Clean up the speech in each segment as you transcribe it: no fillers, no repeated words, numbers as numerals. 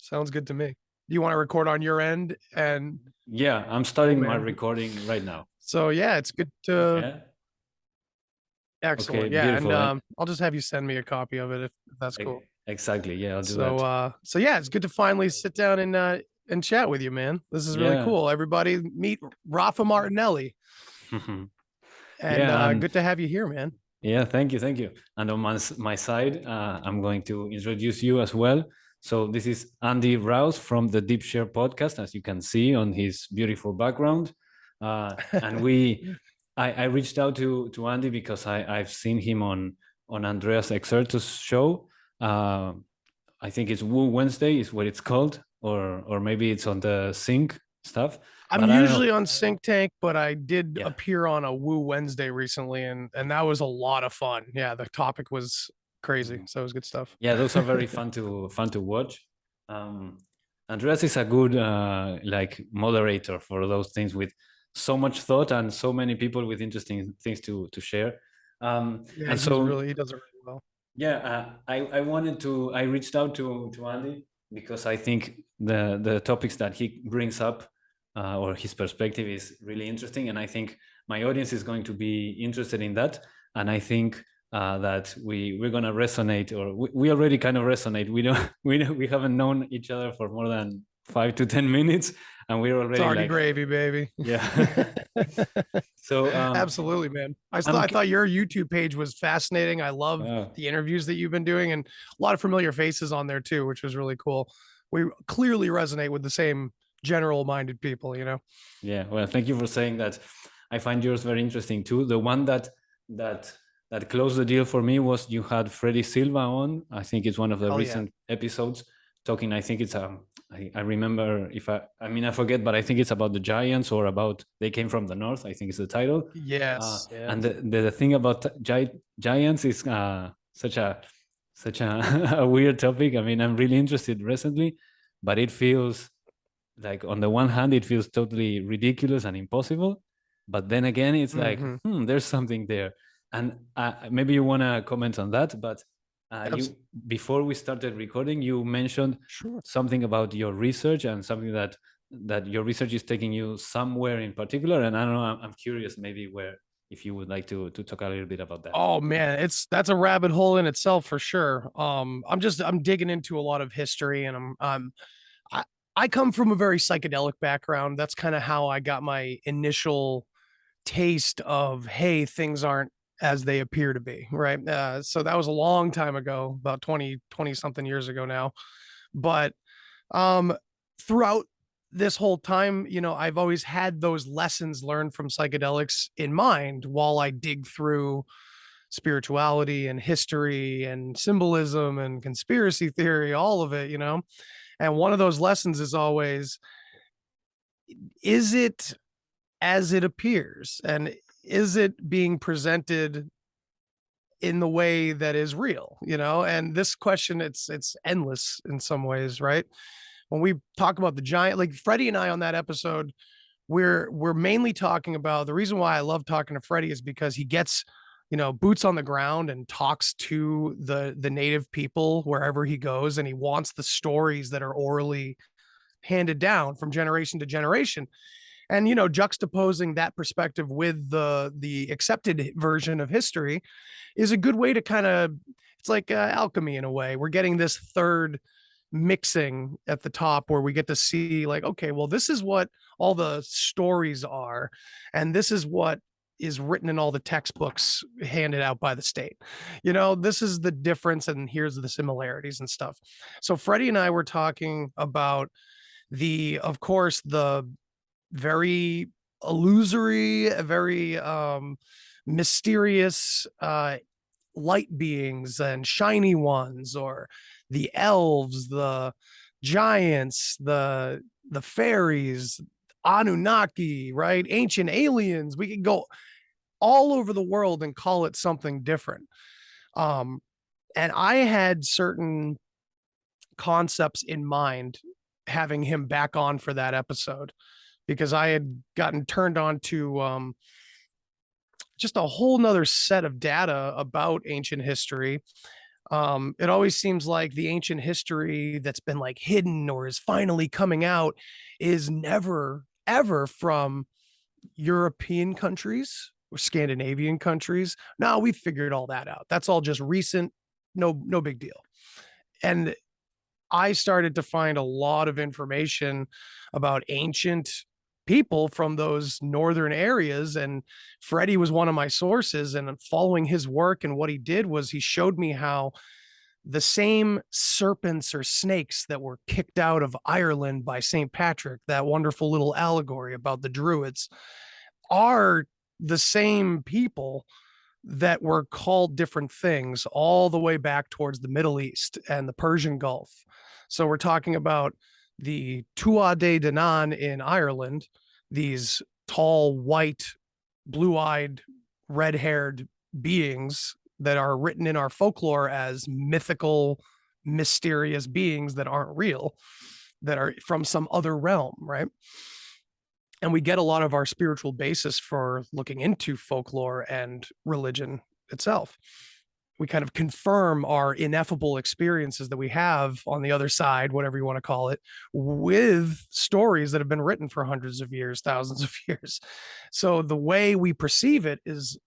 Sounds good to me. Do you want to record on your end? And Yeah, I'm cool, starting my man. recording right now. So yeah, it's good to Yeah. Okay, excellent. Yeah, and beautiful. And I'll just have you send me a copy of it if that's cool. exactly. Yeah, I'll do So that. so yeah, it's good to finally sit down and chat with you, man. This is really Yeah. cool. Everybody meet Rafa Martinelli. And Yeah, and good to have you here, man. yeah, thank you, thank you. And on my side, I'm going to introduce you as well. So this is Andy Rouse from the Deep Share podcast, as you can see on his beautiful background. And I reached out to Andy because I've seen him on Andreas Exertus show. Uh, I think it's Woo Wednesday is what it's called, or maybe it's on the Sync stuff. I'm But I don't usually know. on Sync Tank, but I did Yeah. appear on a Woo Wednesday recently, and that was a lot of fun. Yeah, the topic was crazy, Mhm. so it was good stuff. Yeah, those are very fun to watch. Um, Andreas is a good like moderator for those things with so much thought and so many people with interesting things to share. Yeah, And so he does it really well. yeah, I reached out to Andy because I think the topics that he brings up or his perspective is really interesting, and I think my audience is going to be interested in that, and I think that we're gonna resonate, or we already kind of resonate. We don't we haven't known each other for more than 5 to 10 minutes, and we're It's already already like gravy, baby. yeah. So Absolutely, man. I'm I thought your YouTube page was fascinating. I love wow. the interviews that you've been doing, and a lot of familiar faces on there too, which was really cool. We clearly resonate with the same general-minded people, you know. Yeah, well, thank you for saying that. I find yours very interesting too. The one that that closed the deal for me was you had Freddy Silva on. I think it's one of the Hell yeah. recent episodes talking. I think it's I remember if I mean I forget, but I think it's about the Giants or about they came from the north. I think it's the title. Yes. Yeah. And the thing about Giants is such a, a weird topic. I mean, I'm really interested recently, but it feels like on the one hand it feels totally ridiculous and impossible, but then again it's like Mm-hmm. there's something there. And maybe you want to comment on that, but you before we started recording you mentioned Sure. something about your research and something that your research is taking you somewhere in particular, and I don't know, I'm curious maybe where, if you would like to talk a little bit about that. Oh man, that's a rabbit hole in itself for sure. I'm digging into a lot of history, and I I come from a very psychedelic background. That's kind of how I got my initial taste of, hey, things aren't as they appear to be, right? So that was a long time ago, about 20 something years ago now. But um throughout this whole time, I've always had those lessons learned from psychedelics in mind while I dig through spirituality and history and symbolism and conspiracy theory, all of it, And one of those lessons is always, is it as it appears? And is it being presented in the way that is real? And this question, it's endless in some ways, right? When we talk about the giant, like Freddie and I on that episode, we're mainly talking about, the reason why I love talking to Freddie is because he gets, boots on the ground and talks to the native people wherever he goes, and he wants the stories that are orally handed down from generation to generation. And juxtaposing that perspective with the accepted version of history is a good way to kind of, it's like alchemy in a way. We're getting this third mixing at the top where we get to see, like, okay, well, this is what all the stories are, and this is what is written in all the textbooks handed out by the state. This is the difference, and here's the similarities and stuff. So Freddie and I were talking about of course, the very illusory, very mysterious light beings and shiny ones, or the elves, the giants, the fairies, Anunnaki, right? Ancient aliens. We could go all over the world and call it something different. Um, and I had certain concepts in mind having him back on for that episode, because I had gotten turned on to just a whole nother set of data about ancient history. It always seems like the ancient history that's been like hidden or is finally coming out is never ever from European countries or Scandinavian countries. No, we figured all that out. That's all just recent. No big deal. And I started to find a lot of information about ancient people from those northern areas. And Freddie was one of my sources. And following his work, and what he did was he showed me how the same serpents or snakes that were kicked out of Ireland by St. Patrick, that wonderful little allegory about the Druids, are the same people that were called different things all the way back towards the Middle East and the Persian Gulf. So we're talking about the Tuatha De Danann in Ireland, these tall, white, blue-eyed, red-haired beings that are written in our folklore as mythical, mysterious beings that aren't real, that are from some other realm, right? And we get a lot of our spiritual basis for looking into folklore and religion itself. We kind of confirm our ineffable experiences that we have on the other side, whatever you want to call it, with stories that have been written for hundreds of years, thousands of years. So the way we perceive it is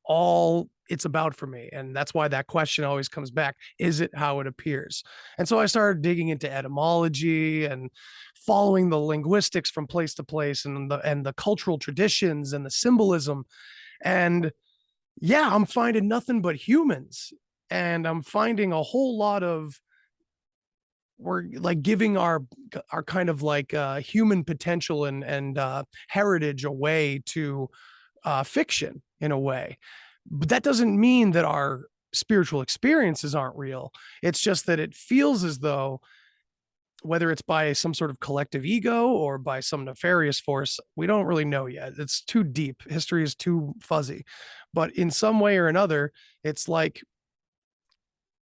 all it's about for me. And that's why that question always comes back. Is it how it appears? And so I started digging into etymology and following the linguistics from place to place, and the cultural traditions and the symbolism. And yeah, I'm finding nothing but humans. And I'm finding a whole lot of, we're like giving our kind of like human potential and heritage away to fiction in a way. But that doesn't mean that our spiritual experiences aren't real. It's just that it feels as though, whether it's by some sort of collective ego or by some nefarious force, we don't really know yet. It's too deep. History is too fuzzy. But in some way or another, it's like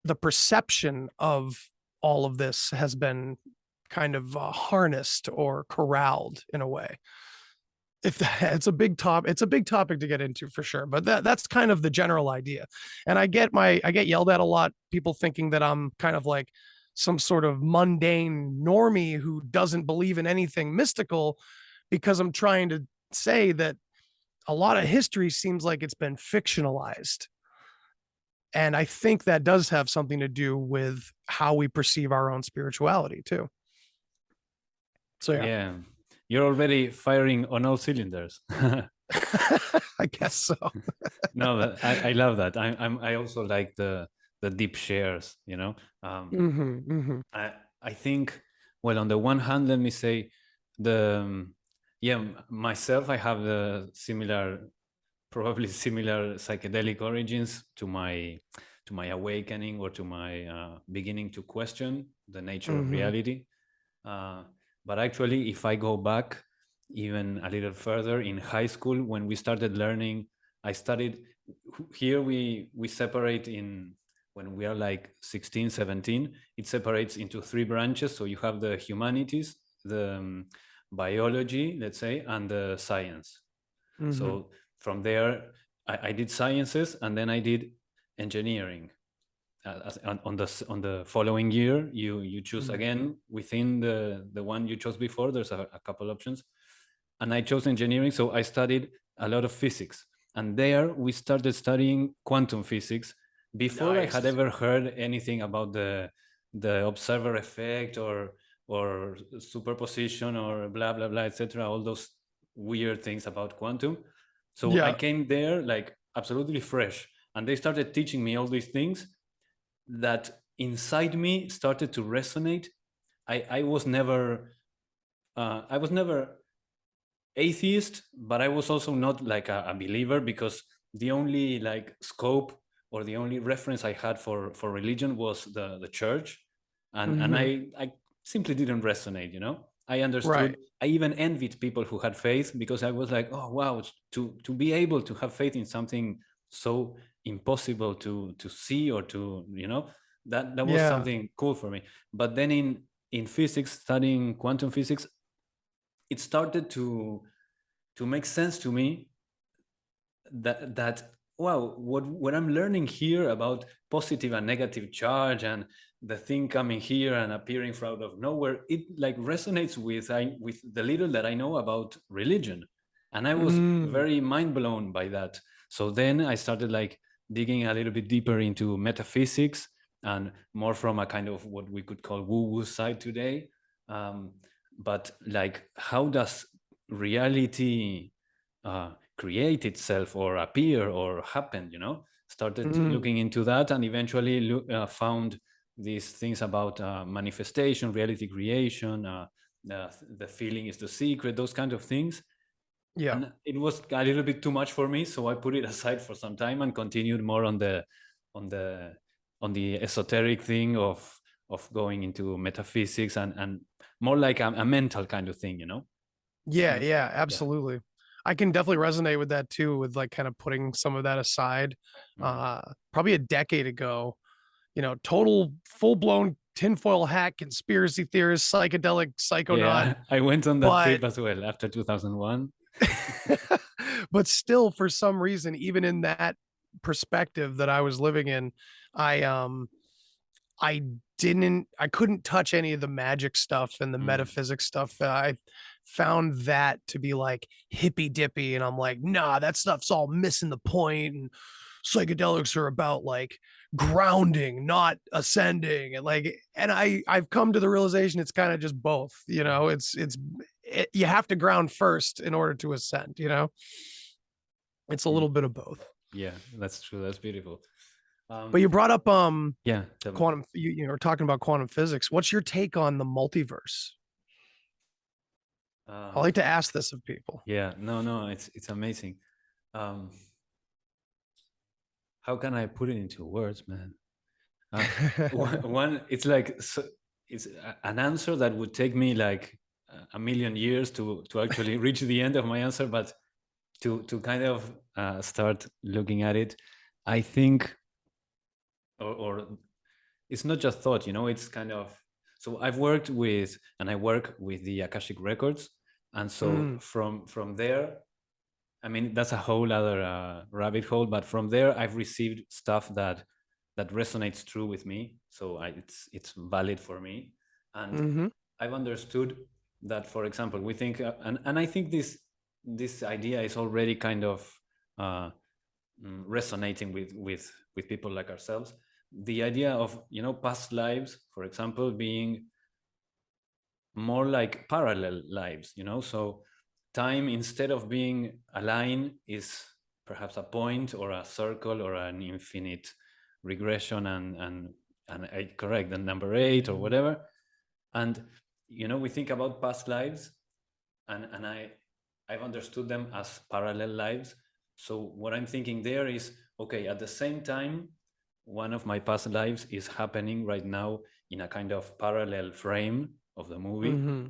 the perception of all of this has been kind of harnessed or corralled in a way. If that, it's a big topic to get into for sure, but that's kind of the general idea. And I get yelled at a lot, people thinking that I'm kind of like some sort of mundane normie who doesn't believe in anything mystical, because I'm trying to say that a lot of history seems like it's been fictionalized. And I think that does have something to do with how we perceive our own spirituality too. So yeah. Yeah, you're already firing on all cylinders. I guess so. No, I love that. I also like the deep shares. I think, well, on the one hand, let me say the yeah, myself, I have the probably similar psychedelic origins to my awakening, or to my beginning to question the nature of reality. But actually, if I go back even a little further, in high school, when we started learning, I studied here. We separate in, when we are like 16, 17, it separates into three branches. So you have the humanities, the biology, let's say, and the science. So from there, I did sciences, and then I did engineering. On the following year, you choose again within the one you chose before. There's a couple options, and I chose engineering. So I studied a lot of physics, and there we started studying quantum physics. Before, nice. I had ever heard anything about the observer effect, or superposition, or blah blah blah, etc. All those weird things about quantum. So yeah. I came there like absolutely fresh, and they started teaching me all these things that inside me started to resonate. I was never atheist, but I was also not like a believer, because the only like scope, or the only reference I had for religion was the church, and I simply didn't resonate. I understood. Right. I even envied people who had faith, because I was like, oh wow, to be able to have faith in something so impossible to see, or to that was something cool for me. But then in physics, studying quantum physics, it started to make sense to me that wow, what I'm learning here about positive and negative charge and the thing coming here and appearing from out of nowhere, it like resonates with the little that I know about religion. And I was Mm, very mind blown by that. So then I started like digging a little bit deeper into metaphysics and more from a kind of what we could call woo-woo side today. Um, but like, how does reality create itself or appear or happen, started mm, looking into that and eventually found these things about manifestation, reality creation, the feeling is the secret, those kind of things. yeah. And it was a little bit too much for me, so I put it aside for some time and continued more on the on the esoteric thing of going into metaphysics and more like a mental kind of thing, Yeah, and yeah, yeah. absolutely. I can definitely resonate with that too, with like kind of putting some of that aside. Mm. Probably a decade ago, total full blown tinfoil hat conspiracy theorist, psychedelic psychonaut, Yeah, I went on that but trip as well after 2001. but still for some reason, even in that perspective that I was living in, I I I couldn't touch any of the magic stuff and the Mm. metaphysics stuff. I found that to be like hippy dippy. And I'm like, nah, that stuff's all missing the point. And psychedelics are about like grounding, not ascending. And I've come to the realization it's kind of just both, you have to ground first in order to ascend, it's a little Y- bit of both. Yeah, that's true. That's beautiful. But Um, you brought up yeah, tell me. quantum, you were talking about quantum physics. What's your take on the multiverse? Uh, I like to ask this of people. yeah, no, no, it's amazing. Um, how can I put it into words, man? Uh, one, it's like it's an answer that would take me like a million years to actually reach the end of my answer, but to kind of start looking at it, I think, or it's not just thought, it's kind of, so I've worked with and I work with the Akashic records, and so Mm, from there, I mean, that's a whole other rabbit hole, but from there I've received stuff that resonates true with me, so it's valid for me. And mm-hmm, I've understood that, for example, we think and I think this idea is already kind of uh, resonating with people like ourselves, the idea of past lives, for example, being more like parallel lives, so time, instead of being a line, is perhaps a point or a circle or an infinite regression, and I correct the number eight or mm, whatever. And we think about past lives, and I've understood them as parallel lives. So what I'm thinking there is, okay, at the same time, one of my past lives is happening right now in a kind of parallel frame of the movie. mm-hmm,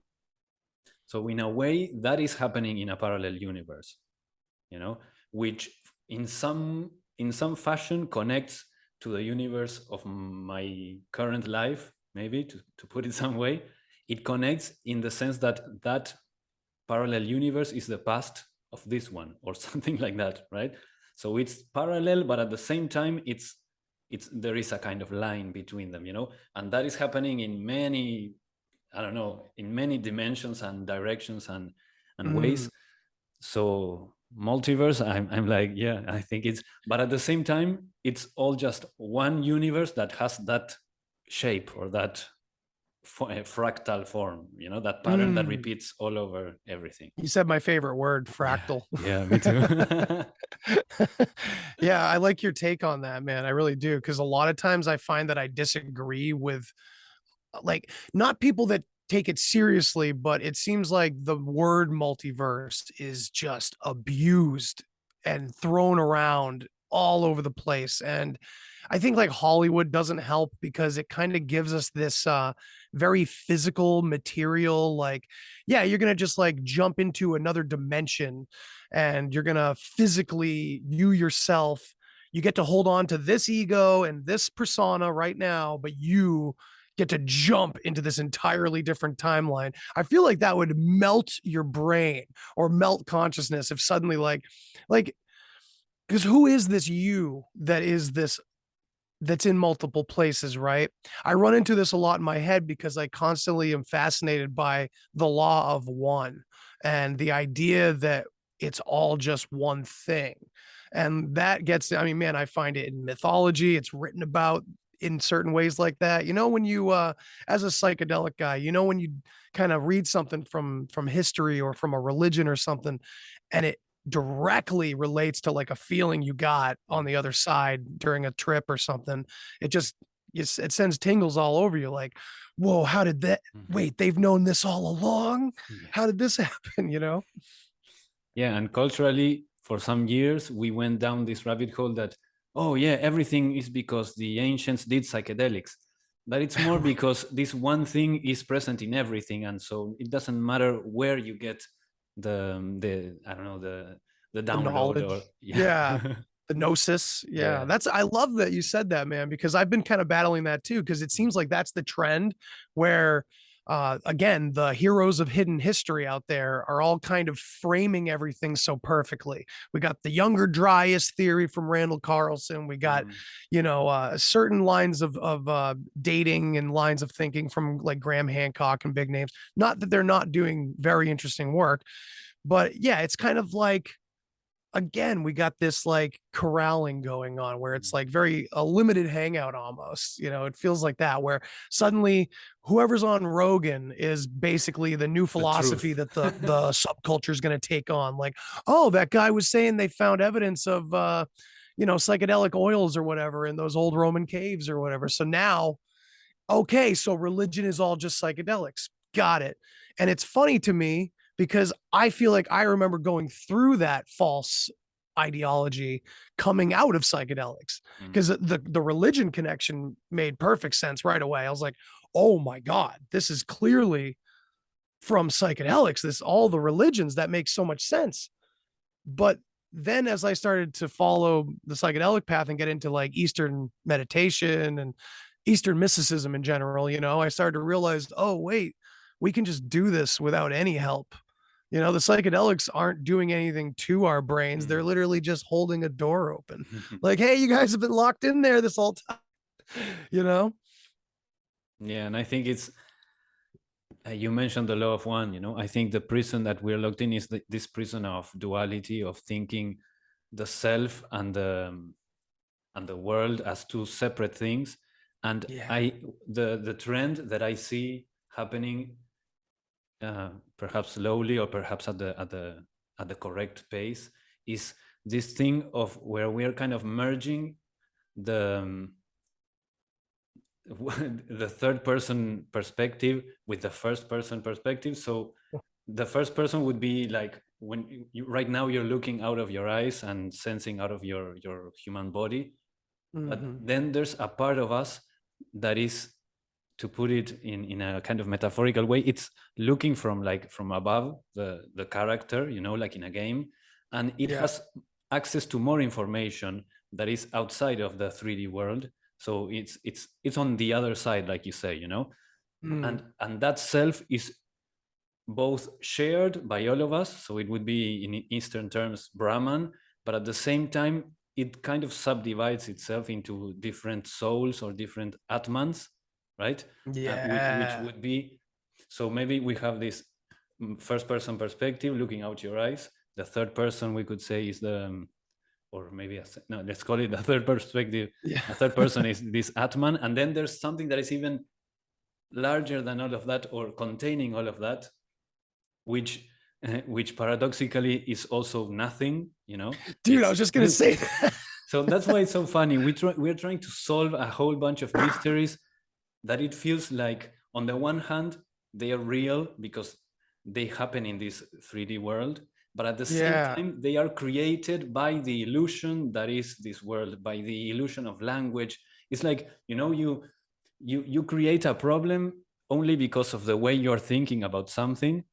So in a way, that is happening in a parallel universe, which in some fashion connects to the universe of my current life, maybe to put it some way. It connects in the sense that that parallel universe is the past of this one, or something like that, right? So it's parallel, but at the same time, it's there is a kind of line between them, and that is happening in many, I don't know, in many dimensions and directions and mm. ways. So multiverse, I'm like, yeah, I think it's, but at the same time, it's all just one universe that has that shape or that fractal form, that pattern that Mm. repeats all over everything. You said my favorite word, Yeah, fractal. yeah, me too. Yeah, I like your take on that, man. I really do. Because a lot of times I find that I disagree with like not people that take it seriously, but it seems like the word multiverse is just abused and thrown around all over the place. And I think like Hollywood doesn't help because it kind of gives us this very physical material, like, yeah, you're gonna just like jump into another dimension and you're gonna physically you yourself, you get to hold on to this ego and this persona right now, but you get to jump into this entirely different timeline. I feel like that would melt your brain or melt consciousness if suddenly like because who is this you that is this that's in multiple places, right? I run into this a lot in my head because I constantly am fascinated by the law of one and the idea that it's all just one thing. And that gets, I mean, man, I find it in mythology, it's written about in certain ways like that. You know, when you as a psychedelic guy, you know, when you kind of read something from history or from a religion or something, and it directly relates to like a feeling you got on Mm. the other side during a trip or something. It just it sends tingles all over you like, whoa, how did that Mhm. wait, they've known this all along? Yeah. How did this happen, you know? Yeah, and culturally, for some years, we went down this rabbit hole that, oh yeah, everything is because the ancients did psychedelics. But it's more because this one thing is present in everything, and so it doesn't matter where you get the I don't know the The download or knowledge. yeah. Yeah. The gnosis. Yeah. Yeah. That's I love that you said that, man, because I've been kind of battling that too, because it seems like that's the trend where again, the heroes of hidden history out there are all kind of framing everything so perfectly. We got the younger dryas theory from Randall Carlson. We got, Mhm. you know, certain lines of dating and lines of thinking from like Graham Hancock and big names. Not that they're not doing very interesting work, but yeah, it's kind of like again, we got this like corralling going on where it's like very a limited hangout almost. You know, it feels like that where suddenly whoever's on Rogan is basically the new The philosophy truth. that the subculture is going to take on. Like, oh, that guy was saying they found evidence of you know, psychedelic oils or whatever in those old Roman caves or whatever. So now, okay, so religion is all just psychedelics. Got it. And it's funny to me because I feel like I remember going through that false ideology coming out of psychedelics Mm. because the religion connection made perfect sense right away. I was like, "Oh my god, this is clearly from psychedelics. This all the religions that makes so much sense." But then as I started to follow the psychedelic path and get into like Eastern meditation and Eastern mysticism in general, you know, I started to realize, oh, wait, we can just do this without any help. You know, the psychedelics aren't doing anything to our brains. They're Mm. literally just holding a door open. Like, hey, you guys have been locked in there this whole time, you know? Yeah, and I think it's you mentioned the law of one. I think the prison that we're locked in is this prison of duality, of thinking the self and the world as two separate things. And Yeah. the trend that I see happening, perhaps slowly or perhaps at the correct pace, is this thing of where we are kind of merging the the third person perspective with the first person perspective. So the first person would be like when right now you're looking out of your eyes and sensing out of your human body, but Mm-hmm. then there's a part of us that is, to put it in a kind of metaphorical way, it's looking from like from above the character, like in a game, and it Yeah. has access to more information that is outside of the 3D world. So it's on the other side, like you say, Mm. and that self is both shared by all of us, so it would be in Eastern terms Brahman, but at the same time it kind of subdivides itself into different souls or different atmans, right? Which Yeah. would be, so maybe we have this first person perspective looking out your eyes. The third person, we could say, is the or maybe no, let's call it the third perspective. Yeah. A third person is this atman, and then there's something that is even larger than all of that, or containing all of that, which paradoxically is also nothing. Dude, I It's was just going to say that. so that's why it's so funny. We're trying to solve a whole bunch of mysteries that it feels like, on the one hand, they are real because they happen in this 3D world, but at the same Yeah. time they are created by the illusion that is this world, by the illusion of language. It's like, you create a problem only because of the way you're thinking about something,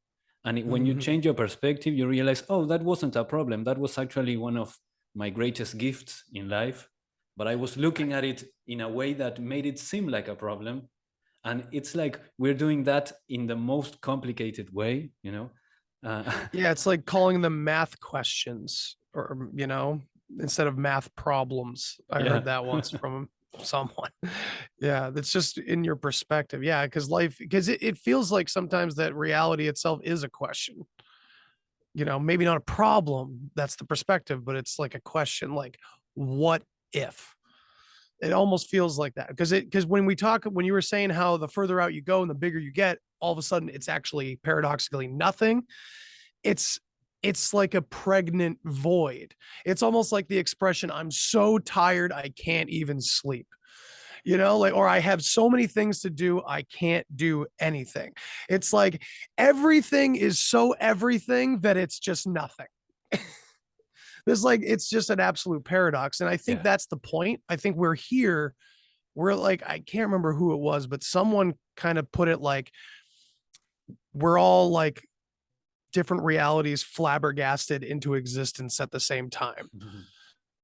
and when you Mhm. change your perspective, you realize, oh, that wasn't a problem, that was actually one of my greatest gifts in life, but I was looking at it in a way that made it seem like a problem. And it's like we're doing that in the most complicated way. Yeah, it's like calling them math questions or, you know? instead of math problems. I Yeah. heard that once from someone. Yeah, that's just in your perspective. Yeah, because life, because it feels like sometimes that reality itself is a question. Maybe not a problem. That's the perspective, but it's like a question, like, what if? It almost feels like that because when you were saying how the further out you go and the bigger you get, all of a sudden it's actually paradoxically nothing. It's it's like a pregnant void. It's almost like the expression, I'm so tired I can't even sleep. Like, or I have so many things to do, I can't do anything. It's like everything is so everything that it's just nothing. There's like, it's just an absolute paradox. And I think Yeah. that's the point. I think we're here. We're like, I can't remember who it was, but someone kind of put it like, we're all like different realities flabbergasted into existence at the same time.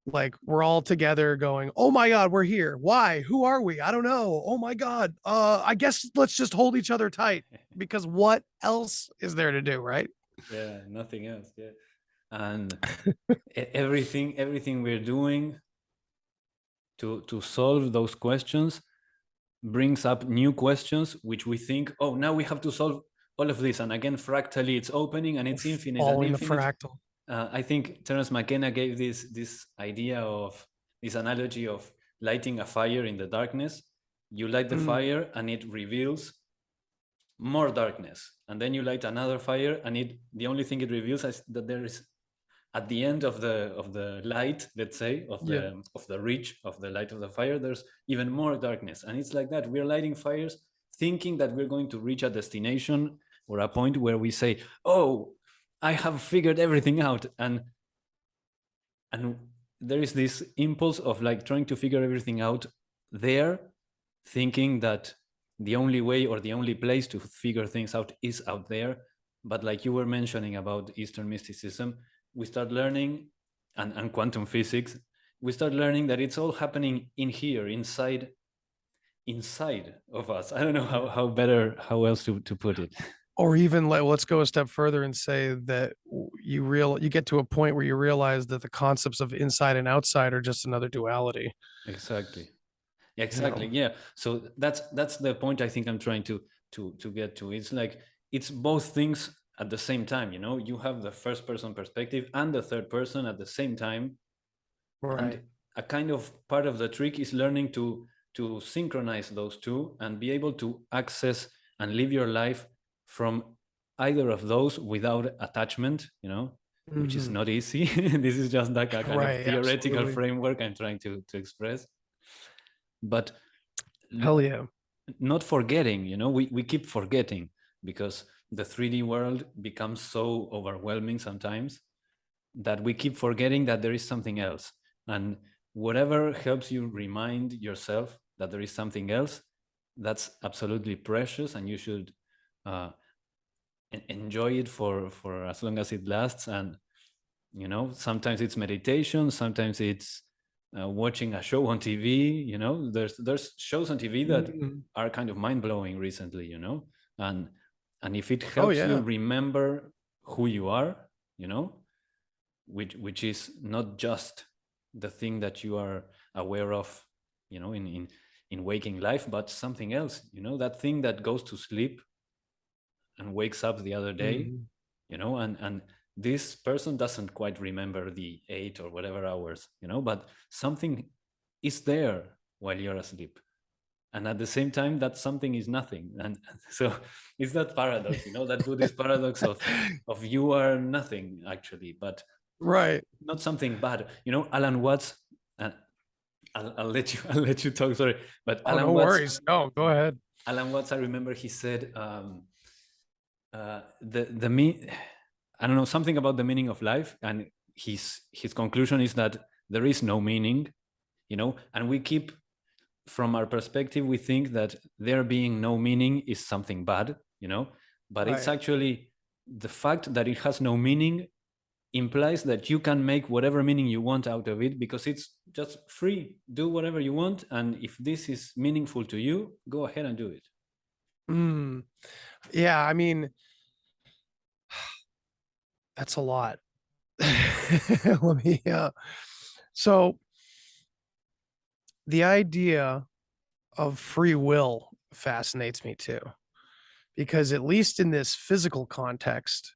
Like we're all together going, oh my God, we're here. Why? Who are we? I don't know. Oh my God. I guess let's just hold each other tight because what else is there to do, right? Yeah, nothing else. Yeah. And everything we're doing to solve those questions brings up new questions which we think, oh, now we have to solve all of this, and again fractally it's opening and it's infinite and Following the infinite. fractal. I think Terence McKenna gave this idea of this analogy of lighting a fire in the darkness. You light the fire and it reveals more darkness, and then you light another fire and the only thing it reveals is that there is, at the end of the light, let's say, of Yeah. the reach of the light of the fire, there's even more darkness. And it's like that, we're lighting fires thinking that we're going to reach a destination or a point where we say, oh, I have figured everything out. And there is this impulse of like trying to figure everything out there, thinking that the only way or the only place to figure things out is out there. But like you were mentioning about Eastern mysticism, we start learning, and quantum physics, we start learning that it's all happening in here, inside of us. I don't know how else to put it. Or even like, let's go a step further and say that you get to a point where you realize that the concepts of inside and outside are just another duality. Exactly. You Exactly. know, Yeah. So that's the point I think I'm trying to get to. It's like it's both things at the same time. You have the first person perspective and the third person at the same time, and right? a kind of part of the trick is learning to synchronize those two and be able to access and live your life from either of those without attachment. Which is Mm-hmm. not easy. This is just like a kind of Right. theoretical Absolutely. framework I'm trying to express, but Hell yeah. not forgetting. We keep forgetting because the 3D world becomes so overwhelming sometimes that we keep forgetting that there is something else. And whatever helps you remind yourself that there is something else, that's absolutely precious, and you should uh, enjoy it for as long as it lasts. And sometimes it's meditation, sometimes it's watching a show on TV. There's shows on TV that Mm-hmm. are kind of mind-blowing recently. And if it Oh helps you yeah. remember who you are, which is not just the thing that you are aware of, in waking life, but something else. That thing that goes to sleep and wakes up the other day. Mm-hmm. And this person doesn't quite remember the 8 or whatever hours, but something is there while you're asleep, and at the same time that something is nothing. And so it's that paradox, that Buddhist paradox of you are nothing actually, but Right. not something bad. Alan Watts, uh, I'll let you I'll let you talk, sorry. But Oh, no worries. No, go ahead. Alan Watts, I remember he said, the me I don't know, something about the meaning of life, and his conclusion is that there is no meaning, and we keep, from our perspective, we think that there being no meaning is something bad, but it's Right. actually the fact that it has no meaning implies that you can make whatever meaning you want out of it, because it's just free. Do whatever you want, and if this is meaningful to you, go ahead and do it. Mm. Yeah. I mean, that's a lot. Let me So the idea of free will fascinates me too, because at least in this physical context,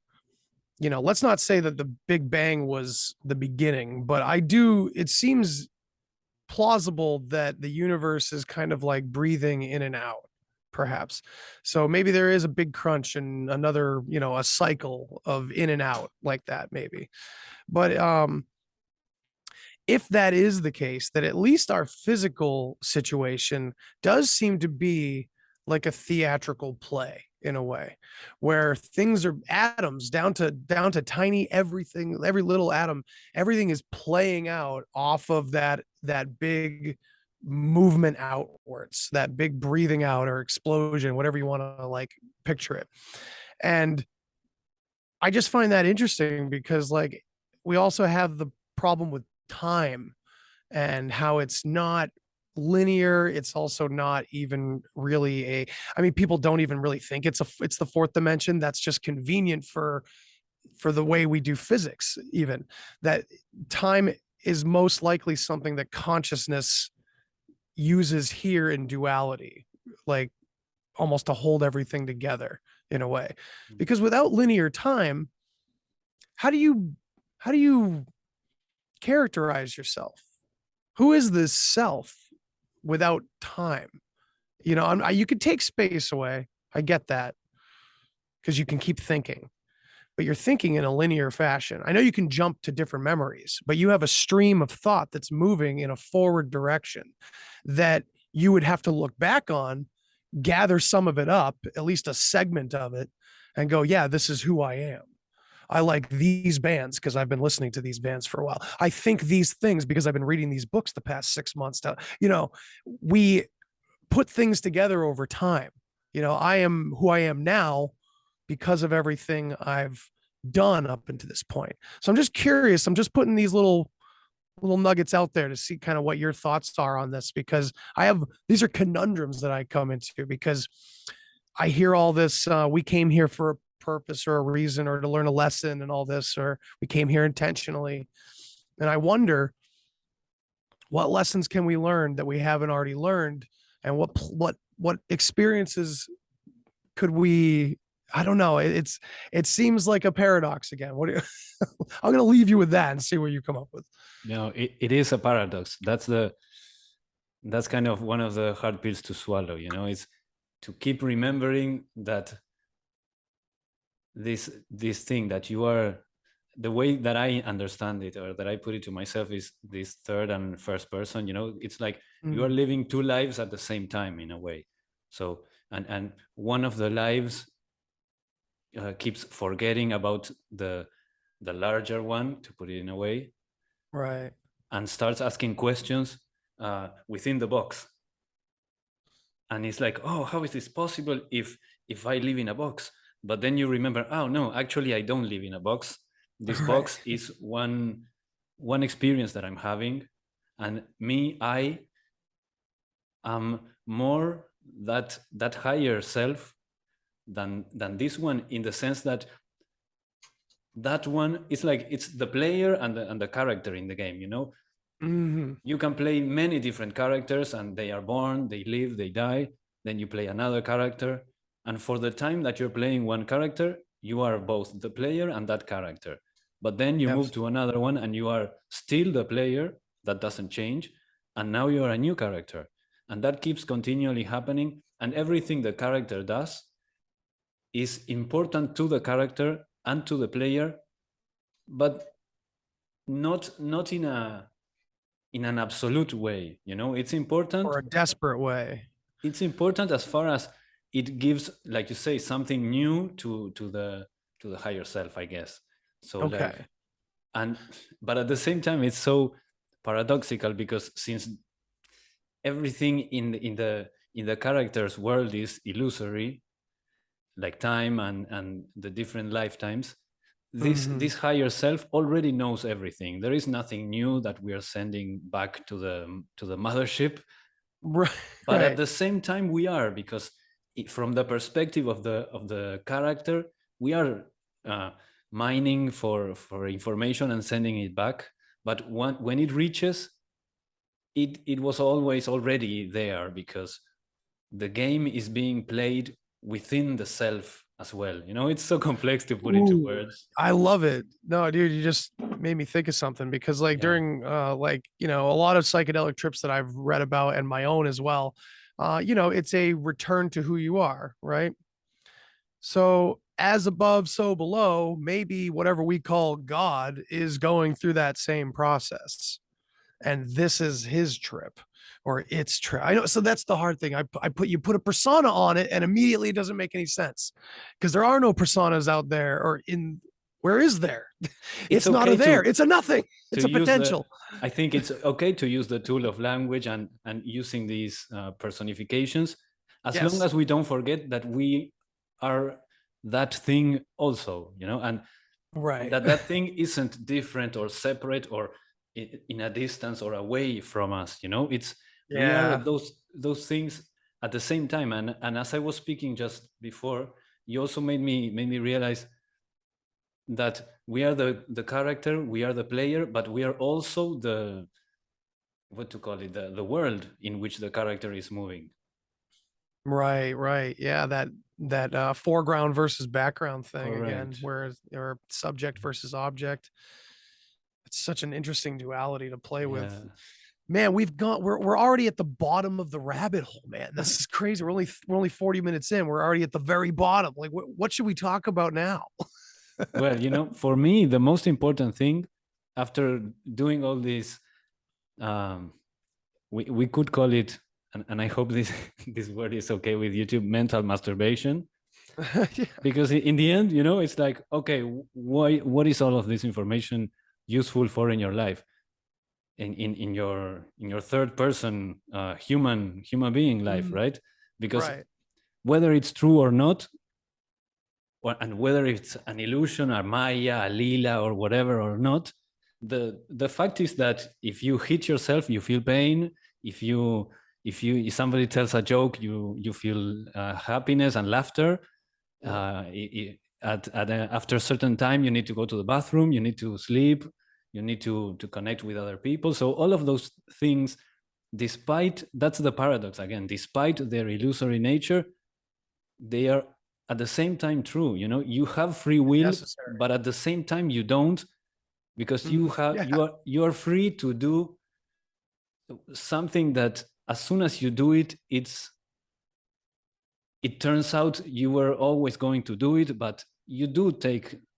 let's not say that the Big Bang was the beginning, but it seems plausible that the universe is kind of like breathing in and out, perhaps. So maybe there is a big crunch and another, a cycle of in and out like that, maybe. But if that is the case, that at least our physical situation does seem to be like a theatrical play in a way, where things are atoms down to tiny everything, every little atom, everything is playing out off of that big movement outwards, that big breathing out or explosion, whatever you want to like picture it. And I just find that interesting because like we also have the problem with time and how it's not linear. It's also not even really I mean, people don't even really think it's the fourth dimension. That's just convenient for the way we do physics, even that time is most likely something that consciousness uses here in duality, like almost to hold everything together in a way. Because without linear time, how do you characterize yourself? Who is this self without time? You could take space away. I get that because you can keep thinking, but you're thinking in a linear fashion. I know you can jump to different memories, but you have a stream of thought that's moving in a forward direction that you would have to look back on, gather some of it up, at least a segment of it, and go, yeah, this is who I am. I like these bands because I've been listening to these bands for a while. I think these things because I've been reading these books the past 6 months. We put things together over time. I am who I am now because of everything I've done up into this point. So I'm just curious. I'm just putting these little nuggets out there to see kind of what your thoughts are on this, because these are conundrums that I come into because I hear all this. We came here for a purpose or a reason or to learn a lesson and all this, or we came here intentionally. And I wonder what lessons can we learn that we haven't already learned, and what experiences could we, I don't know. It seems like a paradox again. What do you, I'm going to leave you with that and see what you come up with. No, it is a paradox. That's kind of one of the hard pills to swallow, it's to keep remembering that this thing that you are, the way that I understand it or that I put it to myself is this third and first person. It's like you are living two lives at the same time in a way. So and one of the lives keeps forgetting about the larger one, to put it in a way, Right. and starts asking questions within the box. And it's like, oh, how is this possible if I live in a box? But then you remember, oh no, actually I don't live in a box. This Right. box is one experience that I'm having, and I am more that higher self than this one, in the sense that one is like, it's the player and the character in the game. Mm-hmm. You can play many different characters, and they are born, they live, they die. Then you play another character, and for the time that you're playing one character, you are both the player and that character. But then you move to another one, and you are still the player. That doesn't change, and now you are a new character, and that keeps continually happening. And everything the character does is important to the character and to the player, but not in an absolute way. It's important, Or a desperate way. it's important as far as it gives, like you say, something new to the higher self, I guess. So like, Okay. but at the same time, it's so paradoxical, because since everything in the character's world is illusory, like time and the different lifetimes, this higher self already knows everything. There is nothing new that we are sending back to the mothership. Right. But at the same time, we are, because from the perspective of the character, we are mining for information and sending it back. But when it reaches, it was always already there, because the game is being played within the self as well. It's so complex to put into Ooh, words. I love it. No, dude, you just made me think of something because like Yeah. during like, a lot of psychedelic trips that I've read about and my own as well, it's a return to who you are, right? So as above, so below, maybe whatever we call God is going through that same process. And this is his trip or its trip. I know. So that's the hard thing. You put a persona on it and immediately it doesn't make any sense because there are no personas out there or in where is there? It's It's not a okay there. to It's a nothing. to It's a use the potential. I think it's okay to use the tool of language and using these personifications, as long Yes. as we don't forget that we are that thing also, and Right. that thing isn't different or separate or in a distance or away from us. It's we are Yeah. those things at the same time. And as I was speaking just before, you also made me realize that we are the character, we are the player, but we are also the, what to call it, the world in which the character is moving. Right. Right. Yeah. That foreground versus background thing again, Correct. where or subject versus object. It's such an interesting duality to play with. Yeah. Man, we're already at the bottom of the rabbit hole, man. This is crazy. We're only 40 minutes in. We're already at the very bottom. Like what should we talk about now? Well, for me, the most important thing after doing all this, um, we could call it, and I hope this this word is okay with YouTube, mental masturbation. Yeah. Because in the end, it's like, okay, what is all of this information useful for in your life, in your third person human being life, Mhm. right? Because Right. whether it's true or not, and whether it's an illusion, a maya, a lila, or whatever or not, the fact is that if you hit yourself, you feel pain. If somebody tells a joke, you feel happiness and laughter. Yeah. After a certain time, you need to go to the bathroom, you need to sleep, you need to connect with other people. So all of those things, despite, that's the paradox again, despite their illusory nature, they are at the same time true. You have free will, Necessary. but at the same time you don't, because you Mhm. have Yeah. you are free to do something that, as soon as you do it, it turns out you were always going to do it, but you do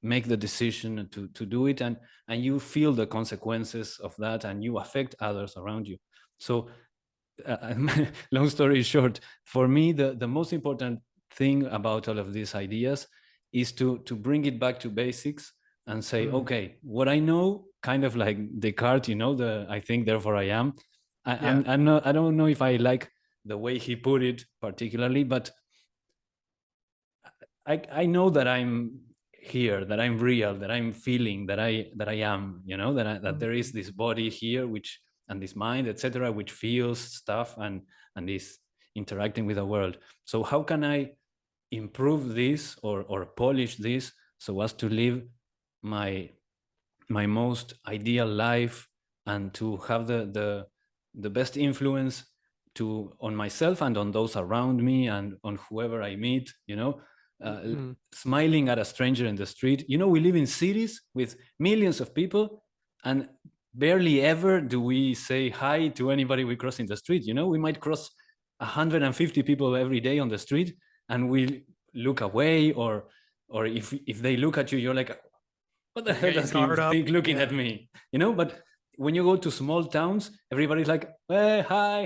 make the decision to do it, and you feel the consequences of that, and you affect others around you. So long story short, for me, the most important thing about all of these ideas is to bring it back to basics and say, Mm. okay, what I know, kind of like Descartes, the I think therefore I am. Yeah. I'm not, I don't know if I like the way he put it particularly, but I know that I'm here, that I'm real, that I'm feeling, that I am, that there is Mhm. this body here, which, and this mind, etc., which feels stuff and is interacting with the world. So how can I improve this or polish this so as to live my my most ideal life, and to have the best influence on myself and on those around me and on whoever I meet, Mhm. smiling at a stranger in the street. We live in cities with millions of people, and barely ever do we say hi to anybody we cross in the street. We might cross 150 people every day on the street, and we look away, or if they look at you, you're like, what the You hell got your does he guard up. think looking Yeah. at me? But when you go to small towns, everybody's like, hey, hi,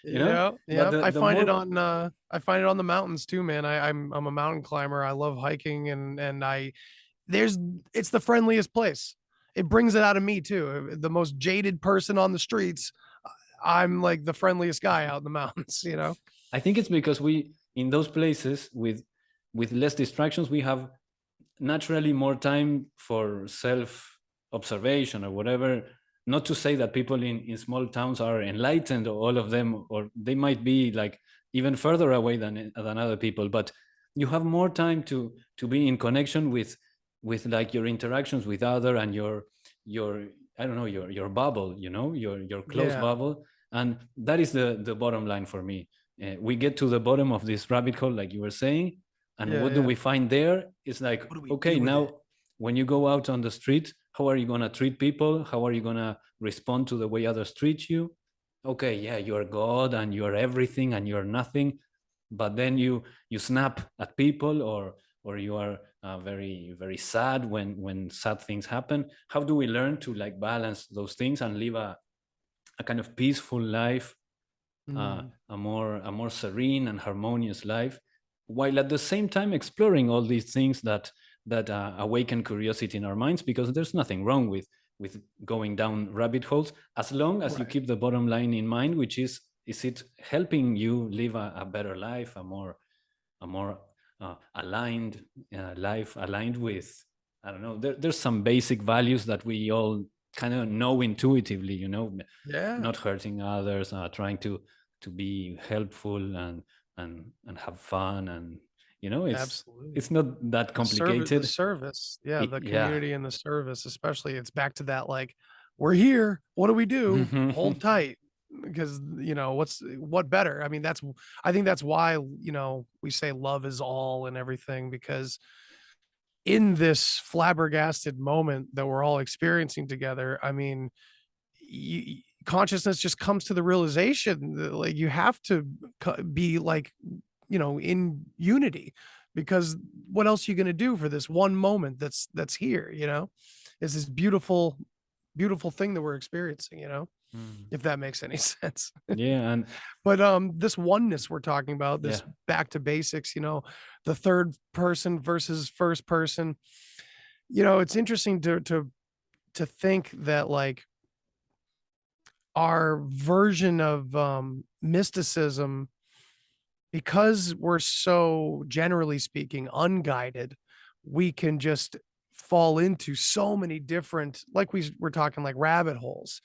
Yeah, but yeah. the more, I find it on the mountains too, man. I'm a mountain climber. I love hiking and there's it's the friendliest place. It brings it out of me too. The most jaded person on the streets, I'm like the friendliest guy out in the mountains. I think it's because we, in those places with less distractions, we have naturally more time for self observation or whatever. Not to say that people in small towns are enlightened, or all of them, or they might be like even further away than other people, but you have more time to be in connection with like your interactions with other, and your I don't know, your bubble, you know, your close Yeah. bubble. And that is the bottom line for me. We get to the bottom of this rabbit hole, like you were saying, and Yeah. what do Yeah. we find there? It's like, What do we okay, do with it? now when you go out on the street, how are you going to treat people? How are you going to respond to the way others treat you? Okay, yeah, you're God and you're everything and you're nothing, but then you snap at people, or you are very very sad when sad things happen. How do we learn to like balance those things and live a kind of peaceful life, Mm, a more serene and harmonious life, while at the same time exploring all these things that awaken curiosity in our minds? Because there's nothing wrong with going down rabbit holes, as long as you right. keep the bottom line in mind, which is it helping you live a better life, a more aligned life, aligned with, I don't know, there's some basic values that we all kind of know intuitively, you know, Yeah. not hurting others, trying to be helpful and have fun, and you know, Absolutely. it's not that The complicated. service. Yeah. The Yeah. community and the service, especially it's back to that, like, we're here. What do we do? Hold tight. Because, what better? I mean, I think that's why, we say love is all and everything, because in this flabbergasted moment that we're all experiencing together, I mean, consciousness just comes to the realization that, like, you have to be like, in unity, because what else are you going to do for this one moment that's here, it's this beautiful thing that we're experiencing, Mm. if that makes any sense. Yeah, and But this oneness we're talking about, yeah. this back to basics, the third person versus first person, it's interesting to think that, like, our version of mysticism, because we're so, generally speaking, unguided, we can just fall into so many different, like we were talking, like rabbit holes.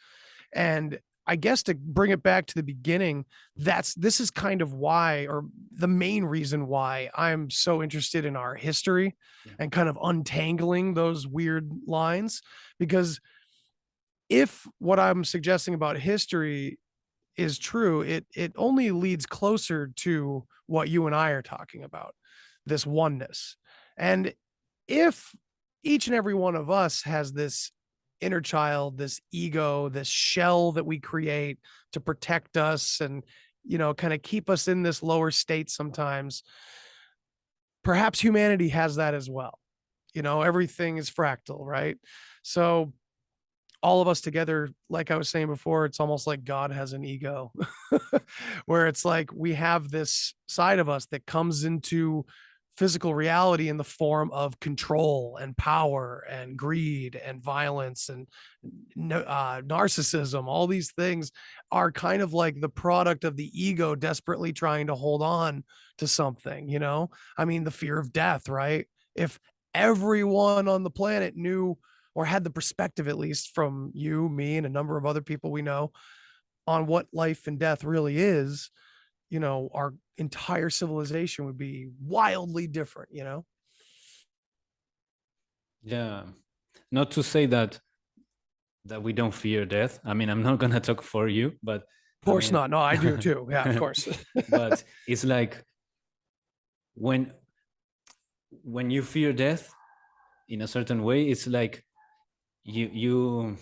And I guess, to bring it back to the beginning, this is kind of why, or the main reason why, I'm so interested in our history Yeah. and kind of untangling those weird lines. Because if what I'm suggesting about history is true, it only leads closer to what you and I are talking about, this oneness. And if each and every one of us has this inner child, this ego, this shell that we create to protect us and, kind of keep us in this lower state sometimes, perhaps humanity has that as well. Everything is fractal, right? So all of us together, like I was saying before, it's almost like God has an ego, where it's like we have this side of us that comes into physical reality in the form of control and power and greed and violence and narcissism. All these things are kind of like the product of the ego desperately trying to hold on to something, I mean, the fear of death, right? If everyone on the planet knew, or had the perspective, at least from you, me, and a number of other people we know, on what life and death really is, our entire civilization would be wildly different, Yeah, not to say that we don't fear death. I mean, I'm not gonna talk for you, but Of I course mean, not. No, I do too. Yeah, of course. but it's like when you fear death in a certain way, it's like you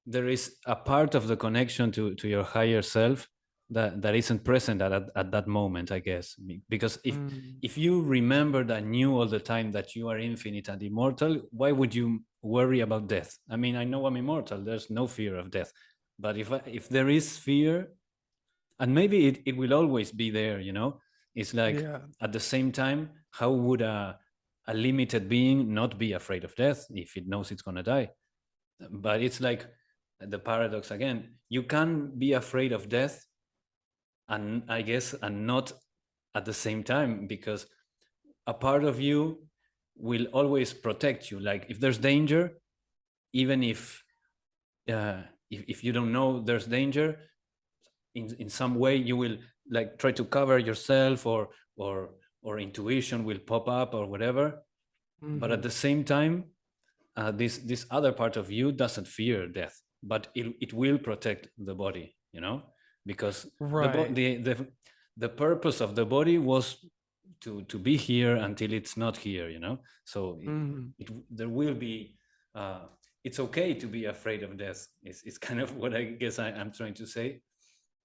there is a part of the connection to your higher self that isn't present at that moment, I guess. Because Mm, if you remember that knew all the time that you are infinite and immortal, why would you worry about death? I mean, I know I'm immortal, there's no fear of death. But if there is fear, and maybe it will always be there, you know, it's like, yeah. at the same time, how would a limited being not be afraid of death if it knows it's going to die? But it's like the paradox again, you can be afraid of death, and I guess, and not at the same time, because a part of you will always protect you. Like if there's danger, even if you don't know there's danger, in some way you will like try to cover yourself, or intuition will pop up or whatever. But at Mhm. the same time, this other part of you doesn't fear death, but it will protect the body, because Right. the purpose of the body was to be here until it's not here, so Mhm. there will be it's okay to be afraid of death, is kind of what I guess I'm trying to say.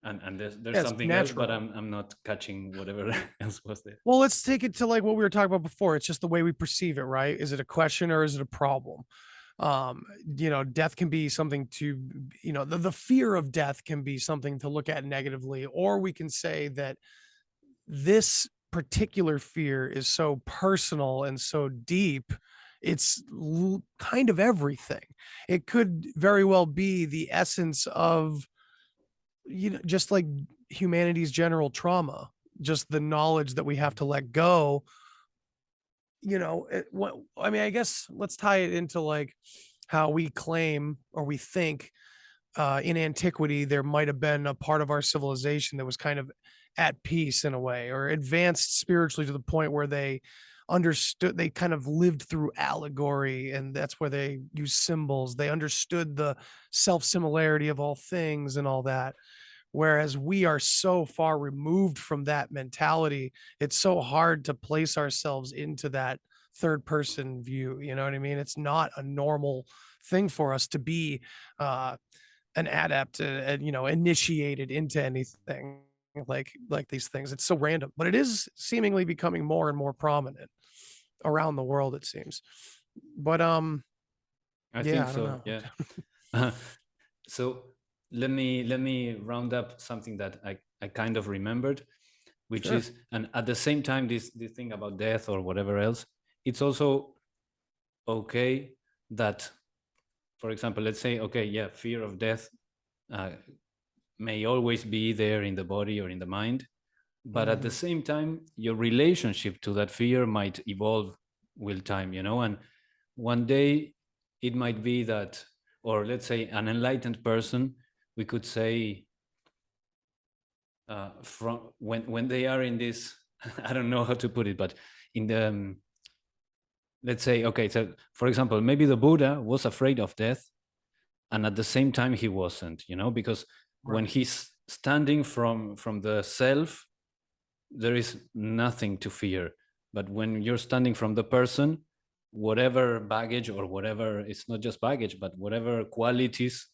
And there's Yeah, it's something else, but natural. I'm not catching whatever else was there. Well, let's take it to like what we were talking about before. It's just the way we perceive it, right? Is it a question or is it a problem? Death can be something to, the fear of death can be something to look at negatively, or we can say that this particular fear is so personal and so deep. It's kind of everything. It could very well be the essence of, just like humanity's general trauma, just the knowledge that we have to let go. What I mean, I guess let's tie it into like how we claim or we think in antiquity there might have been a part of our civilization that was kind of at peace in a way, or advanced spiritually to the point where they understood, they kind of lived through allegory, and that's where they use symbols. They understood the self similarity of all things and all that. Whereas we are so far removed from that mentality, it's so hard to place ourselves into that third person view. You know what I mean? It's not a normal thing for us to be an adept and, initiated into anything like these things. It's so random, but it is seemingly becoming more and more prominent around the world, it seems. But I yeah, think I don't so, know. yeah. So let me round up something that I kind of remembered, which Sure. is, and at the same time, this thing about death or whatever else, it's also okay that, for example, let's say, okay, yeah, fear of death uh, may always be there in the body or in the mind, but at the Mhm. same time, your relationship to that fear might evolve with time, and one day it might be that, or let's say an enlightened person, we could say, from when they are in this, I don't know how to put it, but in the let's say, okay, so for example, maybe the Buddha was afraid of death, and at the same time he wasn't, because when Right. he's standing from the self, there is nothing to fear. But when you're standing from the person, whatever baggage or whatever, it's not just baggage, but whatever qualities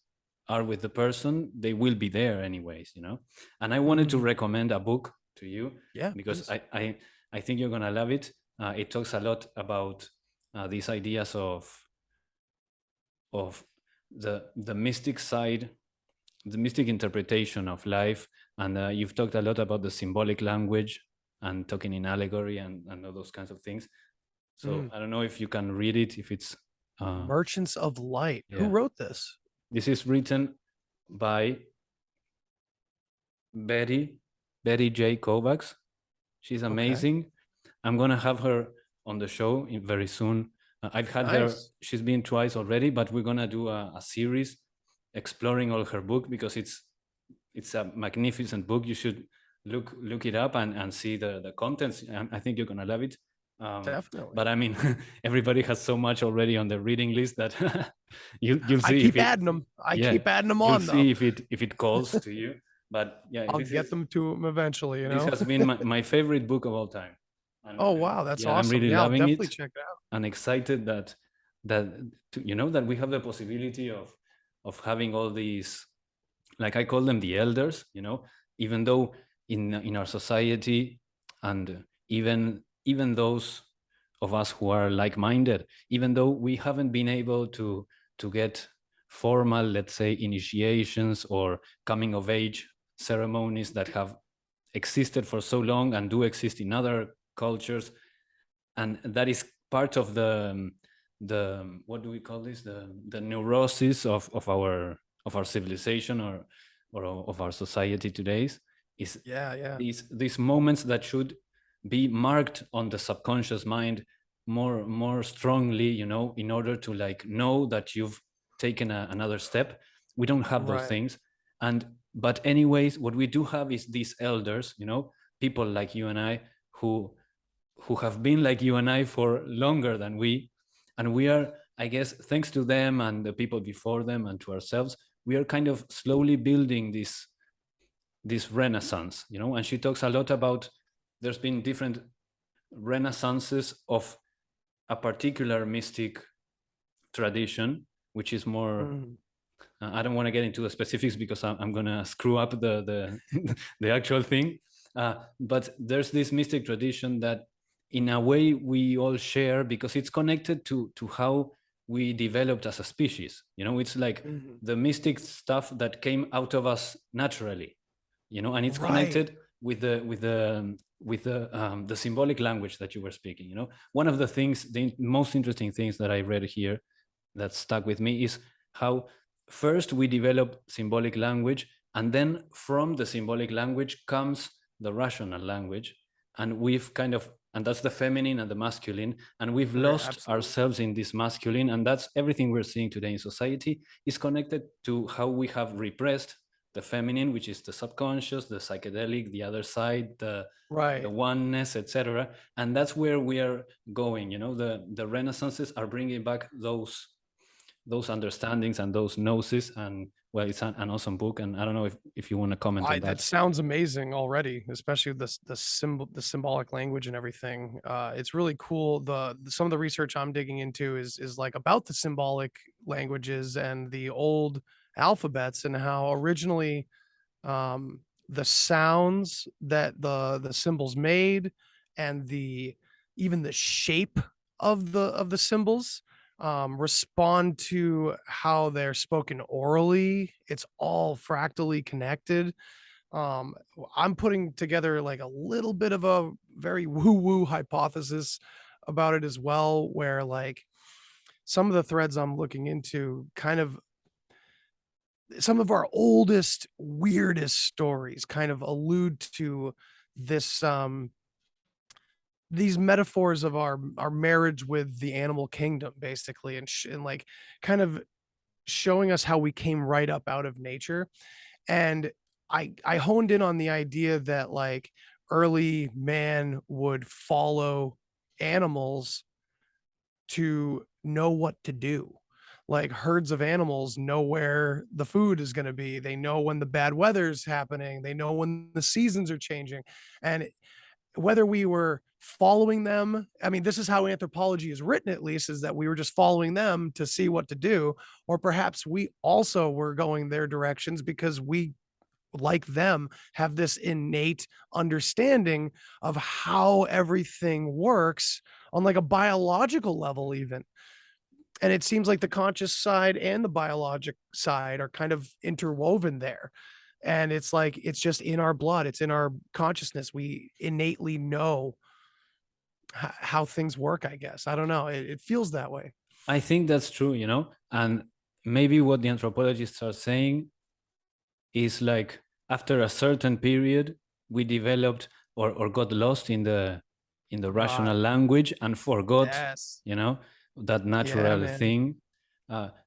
are with the person, they will be there anyways, And I wanted to Mhm. recommend a book to you, Yeah, because please. I think you're gonna love it. It talks a lot about these ideas of the mystic side, the mystic interpretation of life. And you've talked a lot about the symbolic language and talking in allegory and all those kinds of things. So Mm. I don't know if you can read it, if it's Merchants of Light. Who yeah. wrote this? This is written by betty Betty J Kovacs. She's Okay. amazing. I'm gonna have her on the show very soon. I've had her, Nice. she's been twice already, but we're gonna do a series exploring all her book, because it's a magnificent book. You should look it up and see the contents. I think you're gonna love it. Definitely. But I mean, everybody has so much already on the reading list that you'll I see if keep it, adding them. I yeah, keep adding them you'll on though. see if it calls to you. But yeah, I'll get them to them eventually, this has been my favorite book of all time, Oh and wow, that's yeah, I'm awesome. really Yeah, I'll loving definitely it check it out. and excited that that we have the possibility of having all these, like I call them the elders, even though in our society, and even those of us who are like-minded, even though we haven't been able to get formal, let's say, initiations or coming of age ceremonies that have existed for so long and do exist in other cultures, and that is part of the what do we call this, the neurosis of our civilization, or of our society today, is Yeah, yeah. these moments that should be marked on the subconscious mind more strongly, in order to like know that you've taken another step. We don't have those Right. things. But anyways, what we do have is these elders, people like you and I, who have been like you and I for longer than we, and we are I guess thanks to them and the people before them and to ourselves, we are kind of slowly building this renaissance, you know. And she talks a lot about there's been different renaissances of a particular mystic tradition, which is more. Mm. I don't want to get into the specifics because I'm gonna screw up the the actual thing. But there's this mystic tradition that, in a way, we all share because it's connected to how we developed as a species. You know, it's like Mhm. the mystic stuff that came out of us naturally. You know, and it's Right. connected with the symbolic language that you were speaking. You know, one of the things, the most interesting things that I read here that stuck with me is how first we develop symbolic language, and then from the symbolic language comes the rational language, and we've kind of, and that's the feminine and the masculine, and we've lost Absolutely. ourselves in this masculine, and that's everything we're seeing today in society is connected to how we have repressed the feminine, which is the subconscious, the psychedelic, the other side, the Right. oneness, etc. And that's where we are going. You know, the renaissances are bringing back those understandings and those gnosis. And well, it's an awesome book, and I don't know if you want to comment on That that. sounds amazing already, especially with the symbolic language and everything. It's really cool. Some of the research I'm digging into is like about the symbolic languages and the old alphabets and how originally the sounds that the symbols made and the even the shape of the symbols respond to how they're spoken orally. It's all fractally connected. um I'm putting together like a little bit of a very woo woo hypothesis about it as well, where like some of the threads I'm looking into kind of some of our oldest weirdest stories kind of allude to this these metaphors of our marriage with the animal kingdom basically, and like kind of showing us how we came right up out of nature. And I honed in on the idea that like early man would follow animals to know what to do. Like herds of animals know where the food is going to be. They know when the bad weather's happening. They know when the seasons are changing. And whether we were following them, I mean, this is how anthropology is written, at least, is that we were just following them to see what to do. Or perhaps we also were going their directions because we, like them, have this innate understanding of how everything works on like a biological level, even. And it seems like the conscious side and the biologic side are kind of interwoven there. And it's like it's just in our blood, it's in our consciousness. We innately know how things work, I guess. I don't know. It feels that way. I think that's true, you know. And maybe what the anthropologists are saying is like after a certain period we developed or got lost in the rational Right. language and forgot, Yes. you know, that Yeah, natural man. thing.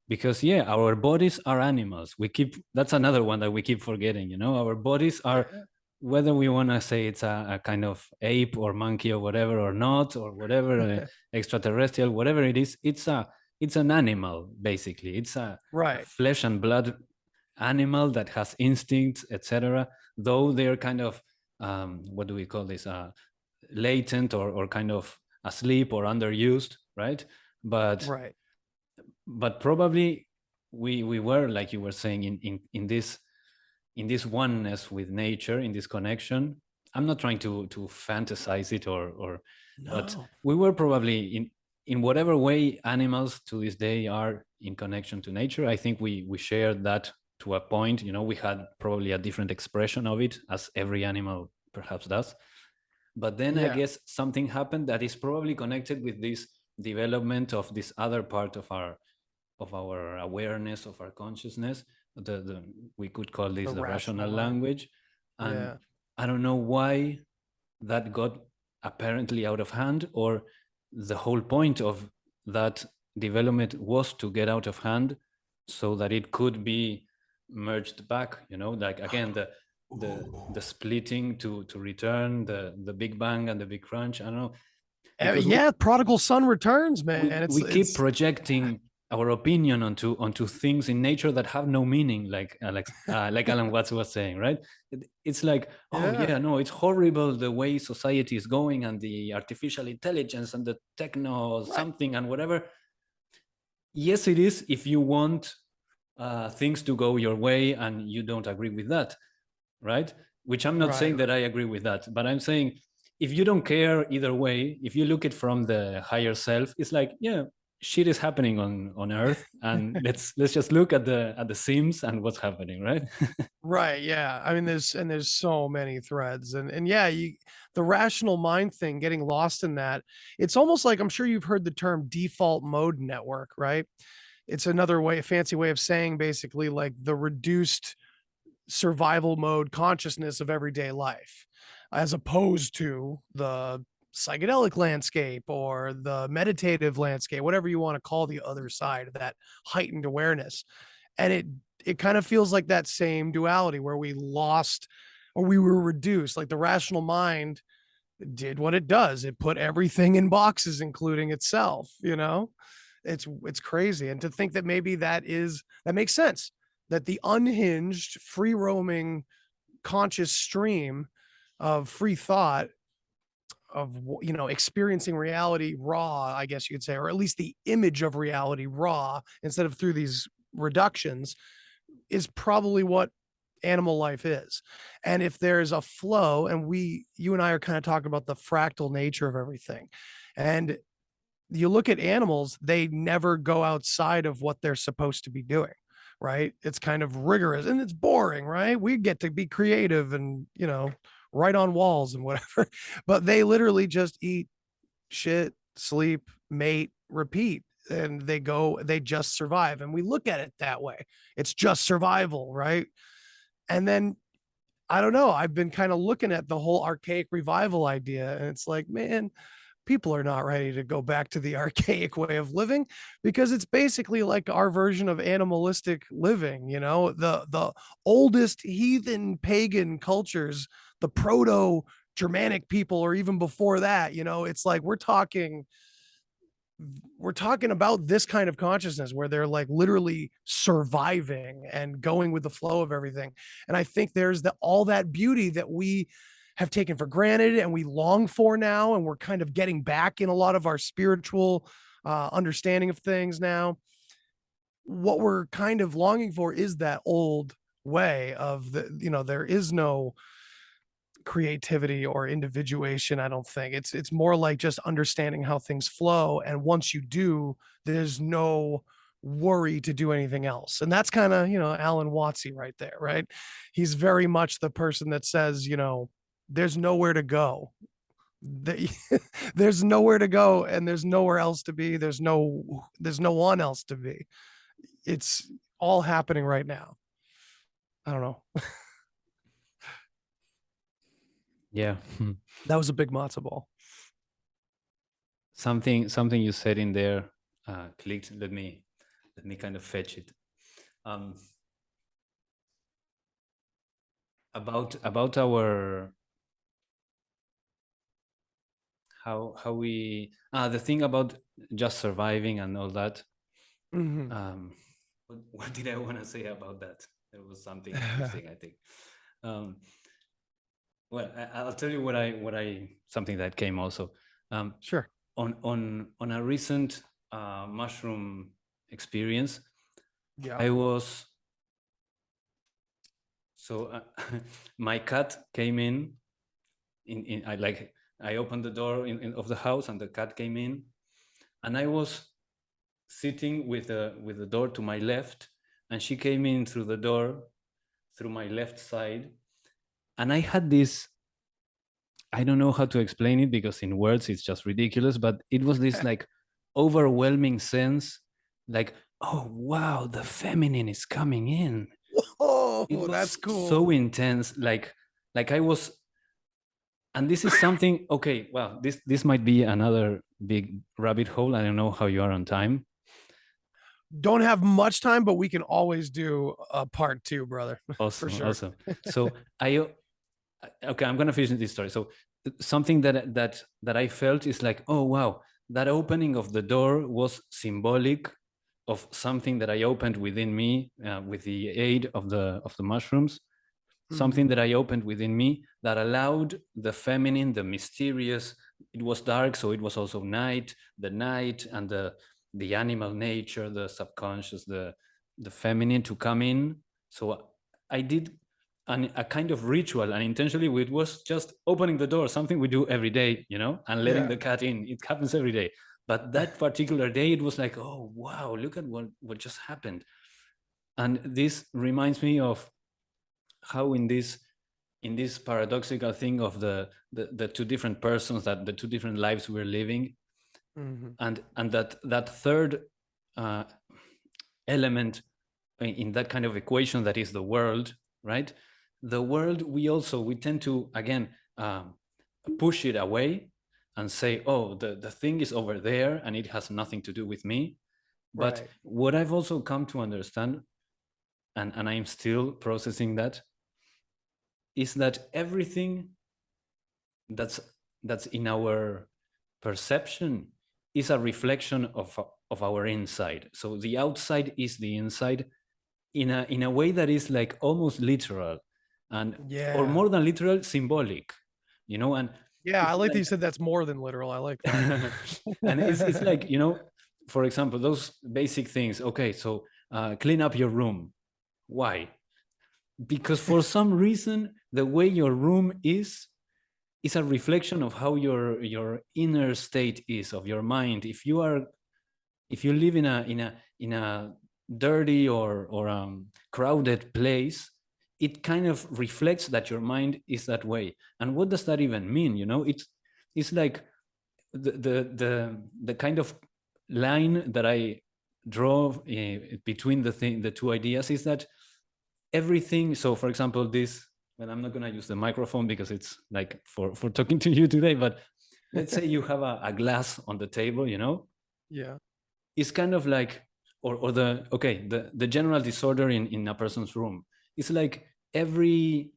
Because yeah, our bodies are animals. We keep, that's another one that we keep forgetting, you know. Our bodies are, Yeah. whether we want to say it's a kind of ape or monkey or whatever or not, or whatever, extraterrestrial, whatever it is, it's an animal basically. It's a Right. flesh and blood animal that has instincts, etc. Though they're kind of what do we call this? Latent or kind of asleep or underused, right? But Right. probably we were, like you were saying, in this oneness with nature, in this connection. I'm not trying to fantasize it or but No. we were probably in whatever way animals to this day are in connection to nature. I think we shared that to a point. You know, we had probably a different expression of it, as every animal perhaps does. But then I Yeah. guess something happened that is probably connected with this development of this other part of our awareness, of our consciousness. The we could call this The the rational rational mind. language. And Yeah. I don't know why that got apparently out of hand, or the whole point of that development was to get out of hand so that it could be merged back, you know, like again the Ooh. the splitting to return the big bang and the big crunch. I don't know. because Yeah, prodigal son returns, man. we keep It's projecting our opinion onto things in nature that have no meaning, like Alan Watts was saying, right? It's like, oh yeah, yeah, no, it's horrible the way society is going and the artificial intelligence and the techno right, something and whatever. Yes, it is if you want things to go your way and you don't agree with that, right? Which I'm not right. saying that I agree with that, but I'm saying if you don't care either way, if you look at from the higher self, it's like, yeah, shit is happening on Earth, and let's just look at the Sims and what's happening, right? Right, yeah. I mean, there's so many threads, and yeah, the rational mind thing, getting lost in that. It's almost like, I'm sure you've heard the term default mode network, right? It's another way, a fancy way of saying basically like the reduced survival mode consciousness of everyday life, as opposed to the psychedelic landscape or the meditative landscape, whatever you want to call the other side of that heightened awareness. And it kind of feels like that same duality where we lost or we were reduced. Like the rational mind did what it does, it put everything in boxes, including itself, you know. It's crazy. And to think that maybe that makes sense, that the unhinged free roaming conscious stream of free thought, of experiencing reality raw, I guess you could say, or at least the image of reality raw instead of through these reductions, is probably what animal life is. And if there's a flow, and you and I are kind of talking about the fractal nature of everything, and you look at animals, they never go outside of what they're supposed to be doing, right? It's kind of rigorous and it's boring, right? We get to be creative and, write on walls and whatever, but they literally just eat, shit, sleep, mate, repeat. And they just survive. And we look at it that way. It's just survival, right? And then I don't know. I've been kind of looking at the whole archaic revival idea, and it's like, man, people are not ready to go back to the archaic way of living, because it's basically like our version of animalistic living. The oldest heathen pagan cultures, the proto Germanic people, or even before that. It's like we're talking about this kind of consciousness where they're like literally surviving and going with the flow of everything. And I think there's all that beauty that we have taken for granted and we long for now, and we're kind of getting back in a lot of our spiritual understanding of things now. What we're kind of longing for is that old way of there is no creativity or individuation. I don't think it's more like just understanding how things flow, and once you do, there's no worry to do anything else. And that's kind of, Alan Wattsy right there, right? He's very much the person that says, there's nowhere to go. There's nowhere to go, and there's nowhere else to be. There's no one else to be. It's all happening right now. I don't know. Yeah. That was a big matzo ball. Something you said in there clicked. Let me kind of fetch it. About our how we the thing about just surviving and all that. What did I want to say about that? There was something interesting, I think. Well, I'll tell you what I something that came also. Sure. On a recent mushroom experience, Yeah. I was so my cat came in I opened the door of the house, and the cat came in, and I was sitting with the door to my left, and she came in through the door through my left side, and I had this, I don't know how to explain it because in words it's just ridiculous, but it was this like overwhelming sense, like, oh wow, the feminine is coming in. Oh, It that's was cool. so intense, like I was, and this is something, okay, well, this might be another big rabbit hole. I don't know how you are on time. Don't have much time, but we can always do a part two, brother. For Awesome, sure. awesome. So I okay, I'm gonna finish this story. So something that I felt is like, oh wow, that opening of the door was symbolic of something that I opened within me with the aid of the mushrooms, something Mhm. that I opened within me that allowed the feminine, the mysterious. It was dark, so it was also night, the night and the animal nature, the subconscious, the feminine to come in. So I did a kind of ritual, and intentionally it was just opening the door, something we do every day, you know, and letting Yeah. the cat in. It happens every day. But that particular day, it was like, oh wow, look at what just happened. And this reminds me of how in this paradoxical thing of the two different persons, that the two different lives we're living, Mhm. and that third uh, element in that kind of equation that is the world, right? The world, we tend to again push it away and say, oh, the thing is over there and it has nothing to do with me. But Right. what I've also come to understand, and I'm still processing that, is that everything that's that's in our perception is a reflection of our inside. So the outside is the inside in a way that is like almost literal, and or Yeah. more than literal, symbolic, you know. And Yeah, I it's like that you like said that's more than literal. I like that. and it's like, you know, for example, those basic things. Okay, so clean up your room. Why? Because for some reason the way your room is a reflection of how your inner state is, of your mind. If you live in a dirty or crowded place, it kind of reflects that your mind is that way. And what does that even mean? You know, it's like the kind of line that I draw between the two ideas is that everything. So for example, this, well, I'm not going to use the microphone because it's like for talking to you today, but let's say you have a glass on the table, you know. Yeah. It's kind of like, or the, okay, the general disorder in a person's room. It's like every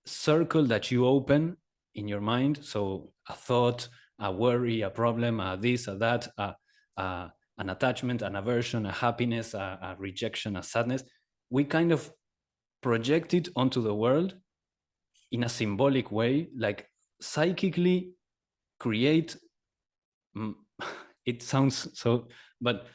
circle that you open in your mind, so a thought, a worry, a problem, a this, a that, an attachment, an aversion, a happiness, a rejection, a sadness, we kind of project it onto the world in a symbolic way, like psychically create. mm, it sounds so, but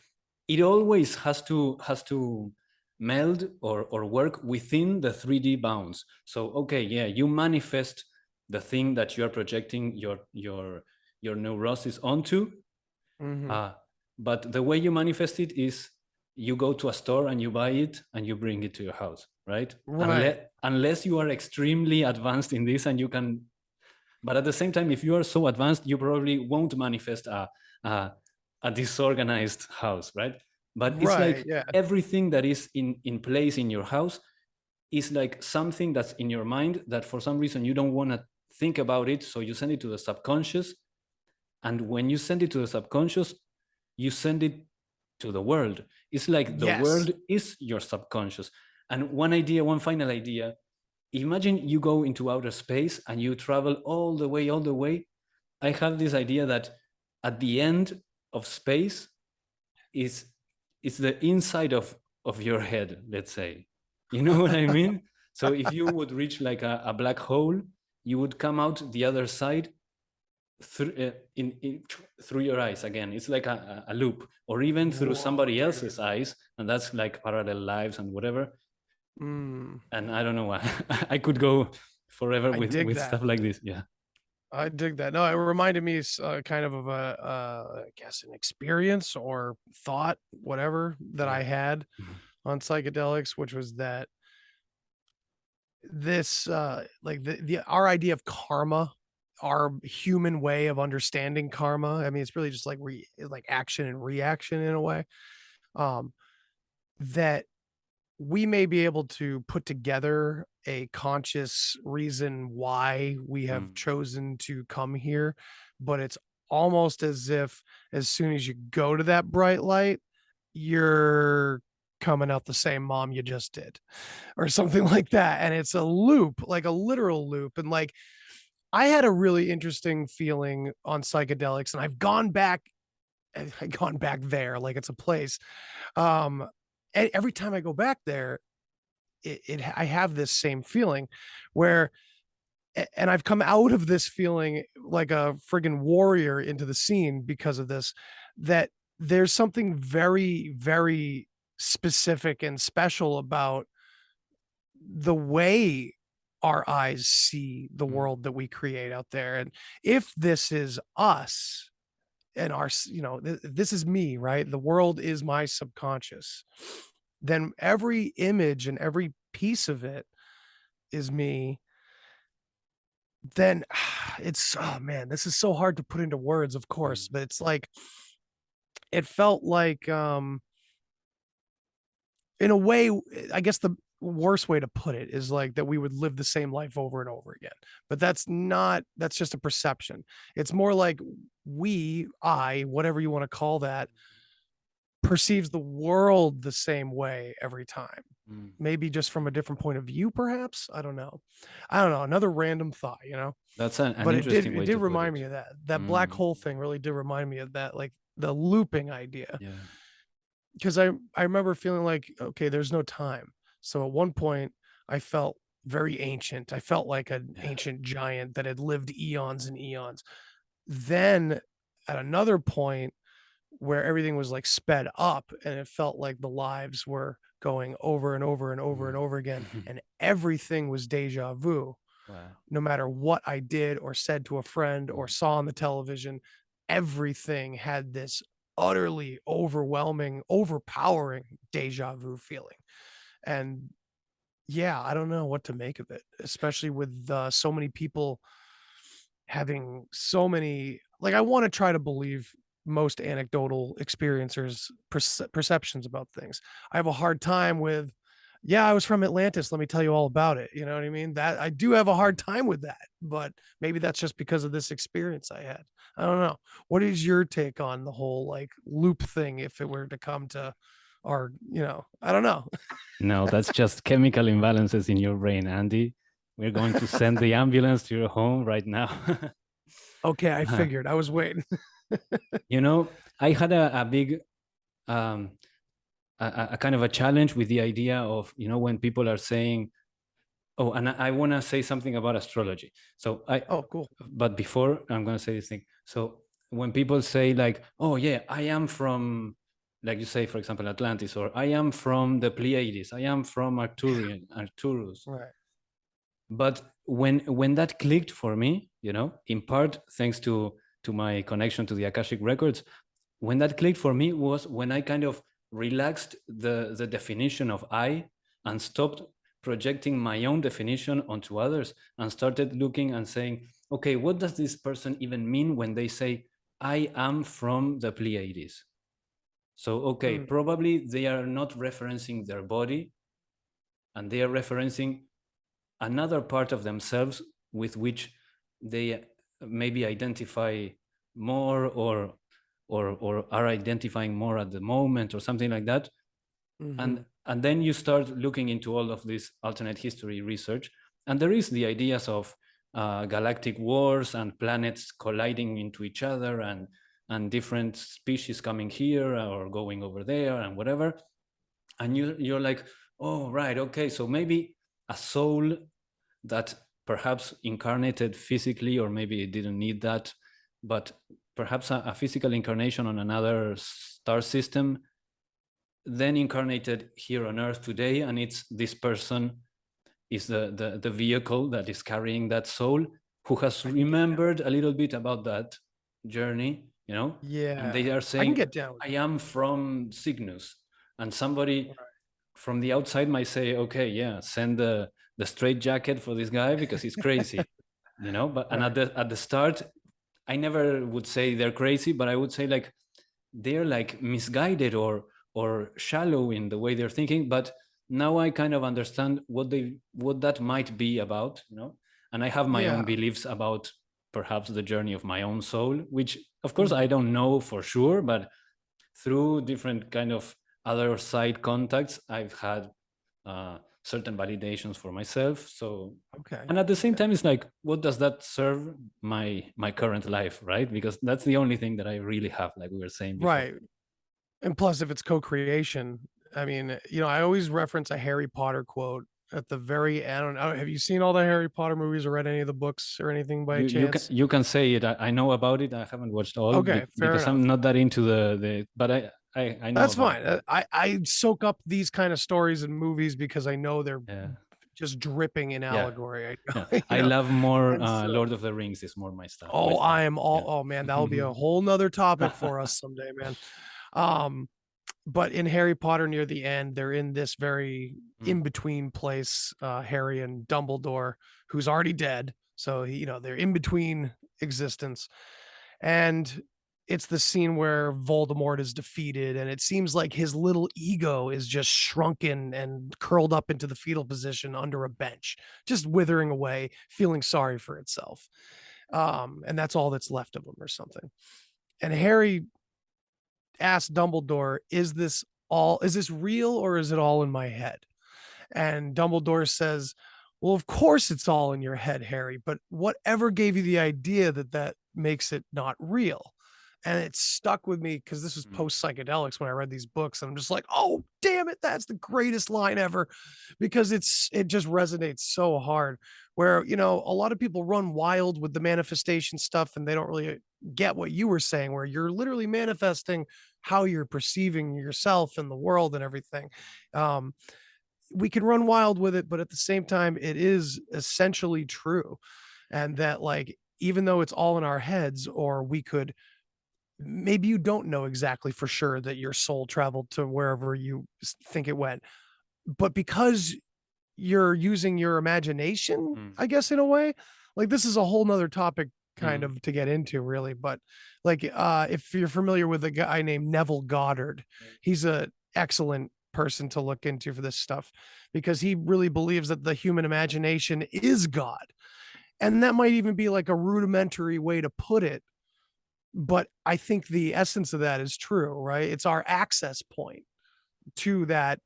it always has to meld or work within the 3D bounds. So okay, yeah, you manifest the thing that you are projecting your neurosis onto, Mhm. uh, but the way you manifest it is you go to a store and you buy it and you bring it to your house, right? Right. Unless you are extremely advanced in this and you can, but at the same time, if you are so advanced, you probably won't manifest a, a disorganized house, right? But it's Right. like Yeah. everything that is in place in your house is like something that's in your mind that for some reason you don't want to think about it. So you send it to the subconscious. And when you send it to the subconscious, you send it to the world. It's like the Yes. world is your subconscious. And one final idea, imagine you go into outer space and you travel all the way. I have this idea that at the end of space is the inside of your head, let's say. You know what I mean? So if you would reach like a black hole, you would come out the other side through through your eyes again. It's like a loop, or even through Whoa, somebody else's dude. eyes, and that's like parallel lives and whatever. Mm. And I don't know why I could go forever I dig with that. stuff like this. Yeah. I dig that. No, it reminded me kind of a, I guess, an experience or thought, whatever that I Yeah. had on psychedelics, which was that this, like the our idea of karma, our human way of understanding karma. I mean, it's really just like like action and reaction in a way. Um, that we may be able to put together a conscious reason why we have Mm. chosen to come here, but it's almost as if as soon as you go to that bright light, you're coming out the same mom you just did or something like that. And it's a loop, like a literal loop. And like I had a really interesting feeling on psychedelics, and I've gone back. I've gone back there like it's a place. Um, every time I go back there, I have this same feeling where and I've come out of this feeling like a friggin' warrior into the scene because of this, that there's something very, very specific and special about the way our eyes see the Mm, world that we create out there. And if this is us and this is me, right? The world is my subconscious. Then every image and every piece of it is me. Then it's oh man, this is so hard to put into words, of mm, course, but it's like it felt like in a way, I guess the worst way to put it is like that we would live the same life over and over again. But that's just a perception. It's more like whatever you want to call that, perceives the world the same way every time. mm. Maybe just from a different point of view, perhaps. I don't know. I don't know. Another random thought, That's an but interesting it way did to put remind it. me of that. That black Mm, hole thing really did remind me of that, like the looping idea. yeah. Because I remember feeling like, okay, there's no time. So at one point I felt very ancient. I felt like an Yeah. ancient giant that had lived eons and eons. Then at another point where everything was like sped up and it felt like the lives were going over and over and over and Mm. over again and everything was deja vu, Wow. no matter what I did or said to a friend or Mm. saw on the television, everything had this utterly overwhelming, overpowering deja vu feeling. And yeah, I don't know what to make of it, especially with so many people having so many. Like, I want to try to believe most anecdotal experiencers' perceptions about things. I have a hard time with, yeah, I was from Atlantis. Let me tell you all about it. You know what I mean? That I do have a hard time with that, but maybe that's just because of this experience I had. I don't know. What is your take on the whole like loop thing if it were to come to our, I don't know. No, that's just chemical imbalances in your brain, Andy. We're going to send the ambulance to your home right now. Okay, I figured. I was waiting. You know, I had a big um, a kind of a challenge with the idea of, when people are saying, oh, and I want to say something about astrology. So Oh, cool. but before I'm going to say this thing. So when people say like, oh yeah, I am from, like you say, for example, Atlantis, or I am from the Pleiades, I am from Arcturus. Right. But when that clicked for me, in part thanks to my connection to the Akashic records, when that clicked for me was when I kind of relaxed the definition of I and stopped projecting my own definition onto others and started looking and saying, okay, what does this person even mean when they say I am from the Pleiades? So okay, Mm, probably they are not referencing their body, and they are referencing another part of themselves with which they maybe identify more, or are identifying more at the moment, or something like that. mhm. And then you start looking into all of this alternate history research, and there is the ideas of galactic wars and planets colliding into each other, and different species coming here or going over there and whatever. And you're like, oh right, okay, so maybe a soul that perhaps incarnated physically, or maybe it didn't need that, but perhaps a physical incarnation on another star system, then incarnated here on Earth today, and it's this person is the vehicle that is carrying that soul, who has I can get down with remembered a little bit about that journey, and Yeah, they are I can saying, get down with I that. am from Cygnus. And somebody Right. from the outside might say, okay, yeah, send the straight jacket for this guy because he's crazy, but and Right. at the start, I never would say they're crazy, but I would say like they're like misguided, or shallow in the way they're thinking. But now I kind of understand what that might be about, and I have my own Yeah. beliefs about perhaps the journey of my own soul, which of course I Mhm. don't know for sure, but through different kind of other side contacts I've had, certain validations for myself. So, Okay. and at the same time, it's like, what does that serve my current life, right? Because that's the only thing that I really have, like we were saying before. Right. And plus, if it's co-creation, I mean, I always reference a Harry Potter quote at the very end. I don't know. Have you seen all the Harry Potter movies or read any of the books or anything by chance? You can say it. I know about it. I haven't watched all Okay, fair because enough. I'm not that into the but I know That's about fine. it. I soak up these kind of stories and movies because I know they're Yeah. just dripping in Yeah. allegory. Yeah. I love more And so, Lord of the Rings is more my stuff. oh, I am all. Yeah. Oh man, that'll be a whole nother topic for us someday, man. Um, but in Harry Potter, near the end, they're in this very in between place. Harry and Dumbledore, who's already dead, so they're in between existence, and it's the scene where Voldemort is defeated, and it seems like his little ego is just shrunken and curled up into the fetal position under a bench, just withering away, feeling sorry for itself. And that's all that's left of him, or something. And Harry asked Dumbledore, is this real or is it all in my head? And Dumbledore says, well, of course it's all in your head, Harry, but whatever gave you the idea that that makes it not real? And it stuck with me because this was post psychedelics when I read these books. And I'm just like, oh, damn it. That's the greatest line ever, because it just resonates so hard. Where, a lot of people run wild with the manifestation stuff and they don't really get what you were saying, where you're literally manifesting how you're perceiving yourself and the world and everything. We can run wild with it, but at the same time, it is essentially true. And that, like, even though it's all in our heads, or we could, maybe you don't know exactly for sure that your soul traveled to wherever you think it went, but because you're using your imagination, I guess, in a way, like, this is a whole nother topic kind of to get into, really. But like, if you're familiar with a guy named Neville Goddard, he's a excellent person to look into for this stuff, because he really believes that the human imagination is God. And that might even be like a rudimentary way to put it, but I think the essence of that is true, right? It's our access point to that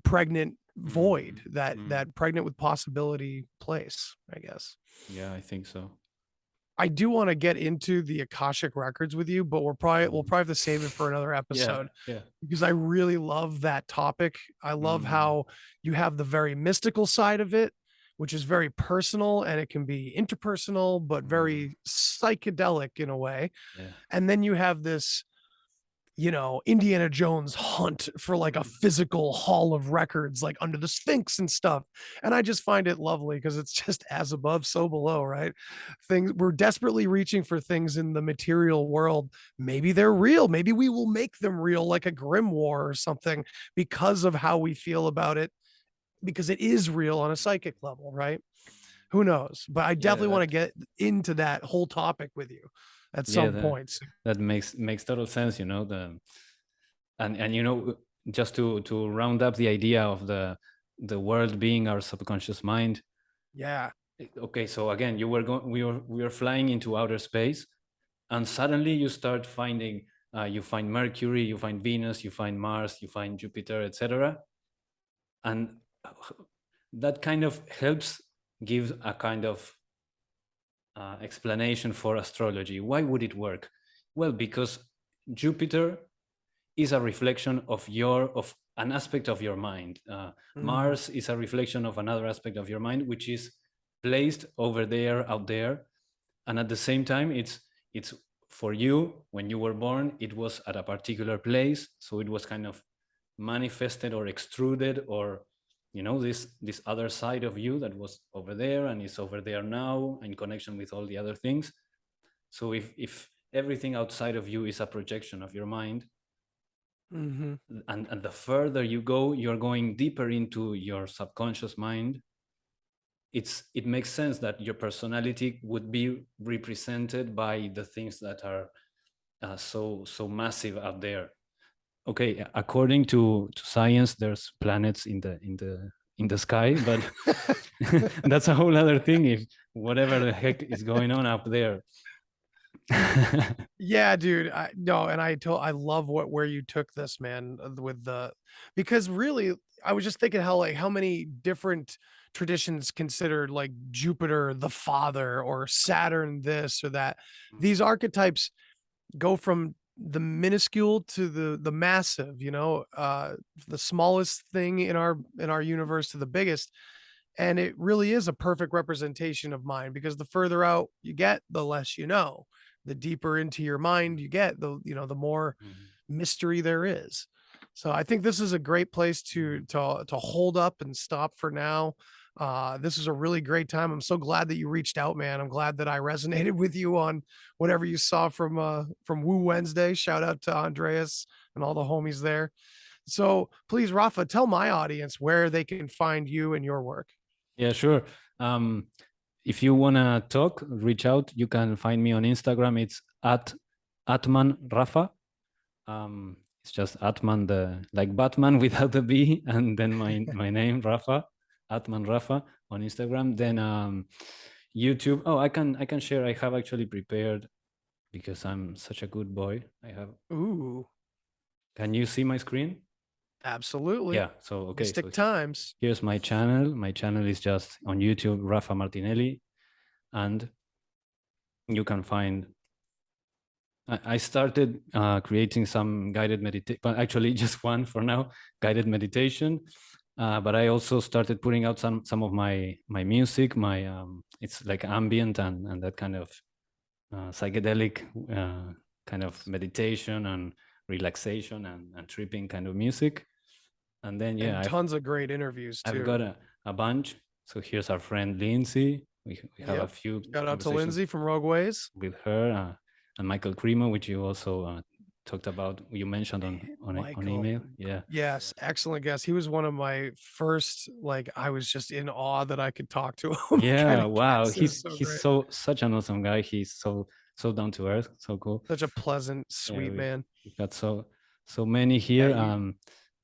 pregnant void, that pregnant with possibility place, I guess. Yeah, I think so. I do want to get into the Akashic records with you, but we'll probably have to save it for another episode. Yeah. Because I really love that topic. I love how you have the very mystical side of it, which is very personal, and it can be interpersonal, but very psychedelic in a way. Yeah. And then you have this, Indiana Jones hunt for like a physical hall of records, like under the Sphinx and stuff. And I just find it lovely because it's just as above, so below, right? We're desperately reaching for things in the material world. Maybe they're real. Maybe we will make them real, like a grimoire or something, because of how we feel about it, because it is real on a psychic level, right? Who knows? But I definitely want to get into that whole topic with you at some points. That makes total sense, and just to round up the idea of the world being our subconscious mind. Yeah. Okay, so again, we were flying into outer space, and suddenly you start finding you find Mercury, you find Venus, you find Mars, you find Jupiter, etc. And that kind of helps give a kind of explanation for astrology. Why would it work? Well, because Jupiter is a reflection of an aspect of your mind. Mars is a reflection of another aspect of your mind, which is placed over there, out there. And at the same time, it's for you, when you were born, it was at a particular place. So it was kind of manifested or extruded, or this other side of you that was over there and is over there now in connection with all the other things. So if everything outside of you is a projection of your mind, and the further you go, you're going deeper into your subconscious mind. It makes sense that your personality would be represented by the things that are so massive out there. Okay, according to science, there's planets in the sky, but that's a whole other thing. If whatever the heck is going on up there, Yeah, dude. No, and I love where you took this, man, with the because really I was just thinking how like how many different traditions considered like Jupiter the father or Saturn this or that. These archetypes go from the minuscule to the massive, the smallest thing in our universe to the biggest. And it really is a perfect representation of mind because the further out you get, the less you know. The deeper into your mind you get, the more Mhm. mystery there is. So I think this is a great place Mhm. to hold up and stop for now. This is a really great time. I'm so glad that you reached out, man. I'm glad that I resonated with you on whatever you saw from Woo Wednesday. Shout out to Andreas and all the homies there. So please, Rafa, tell my audience where they can find you and your work. Yeah, sure. Um, if you wanna talk, reach out. You can find me on Instagram. It's at Atman Rafa. It's just Atman, the like Batman without the B, and then my name Rafa, Atman Rafa on Instagram. Then YouTube. Oh, I can share. I have actually prepared because I'm such a good boy. I have. Ooh, Can you see my screen? absolutely. Yeah. So okay. So Mystic times. here's my channel. My channel is just on YouTube, Rafa Martinelli, and you can find. I started creating some guided meditation, but actually just one for now, guided meditation. But I also started putting out some of my music. My it's like ambient and that kind of psychedelic kind of meditation and relaxation and tripping kind of music. And then yeah, And tons of great interviews I've got too. a bunch. So here's our friend Lindsay. We have a Yep. few Shout out to conversations Lindsay from Rogue Ways. with her and Michael Cremo, which you also talked about. You mentioned on Michael. email. Yeah, Yes, excellent guest. He was one of my first, like, I was just in awe that I could talk to him kind yeah. of Wow, guests. It was he's so he's great. so such an awesome guy. He's so down to earth. So cool. Such a pleasant, Yeah, sweet man. we've got so many Yeah, here. you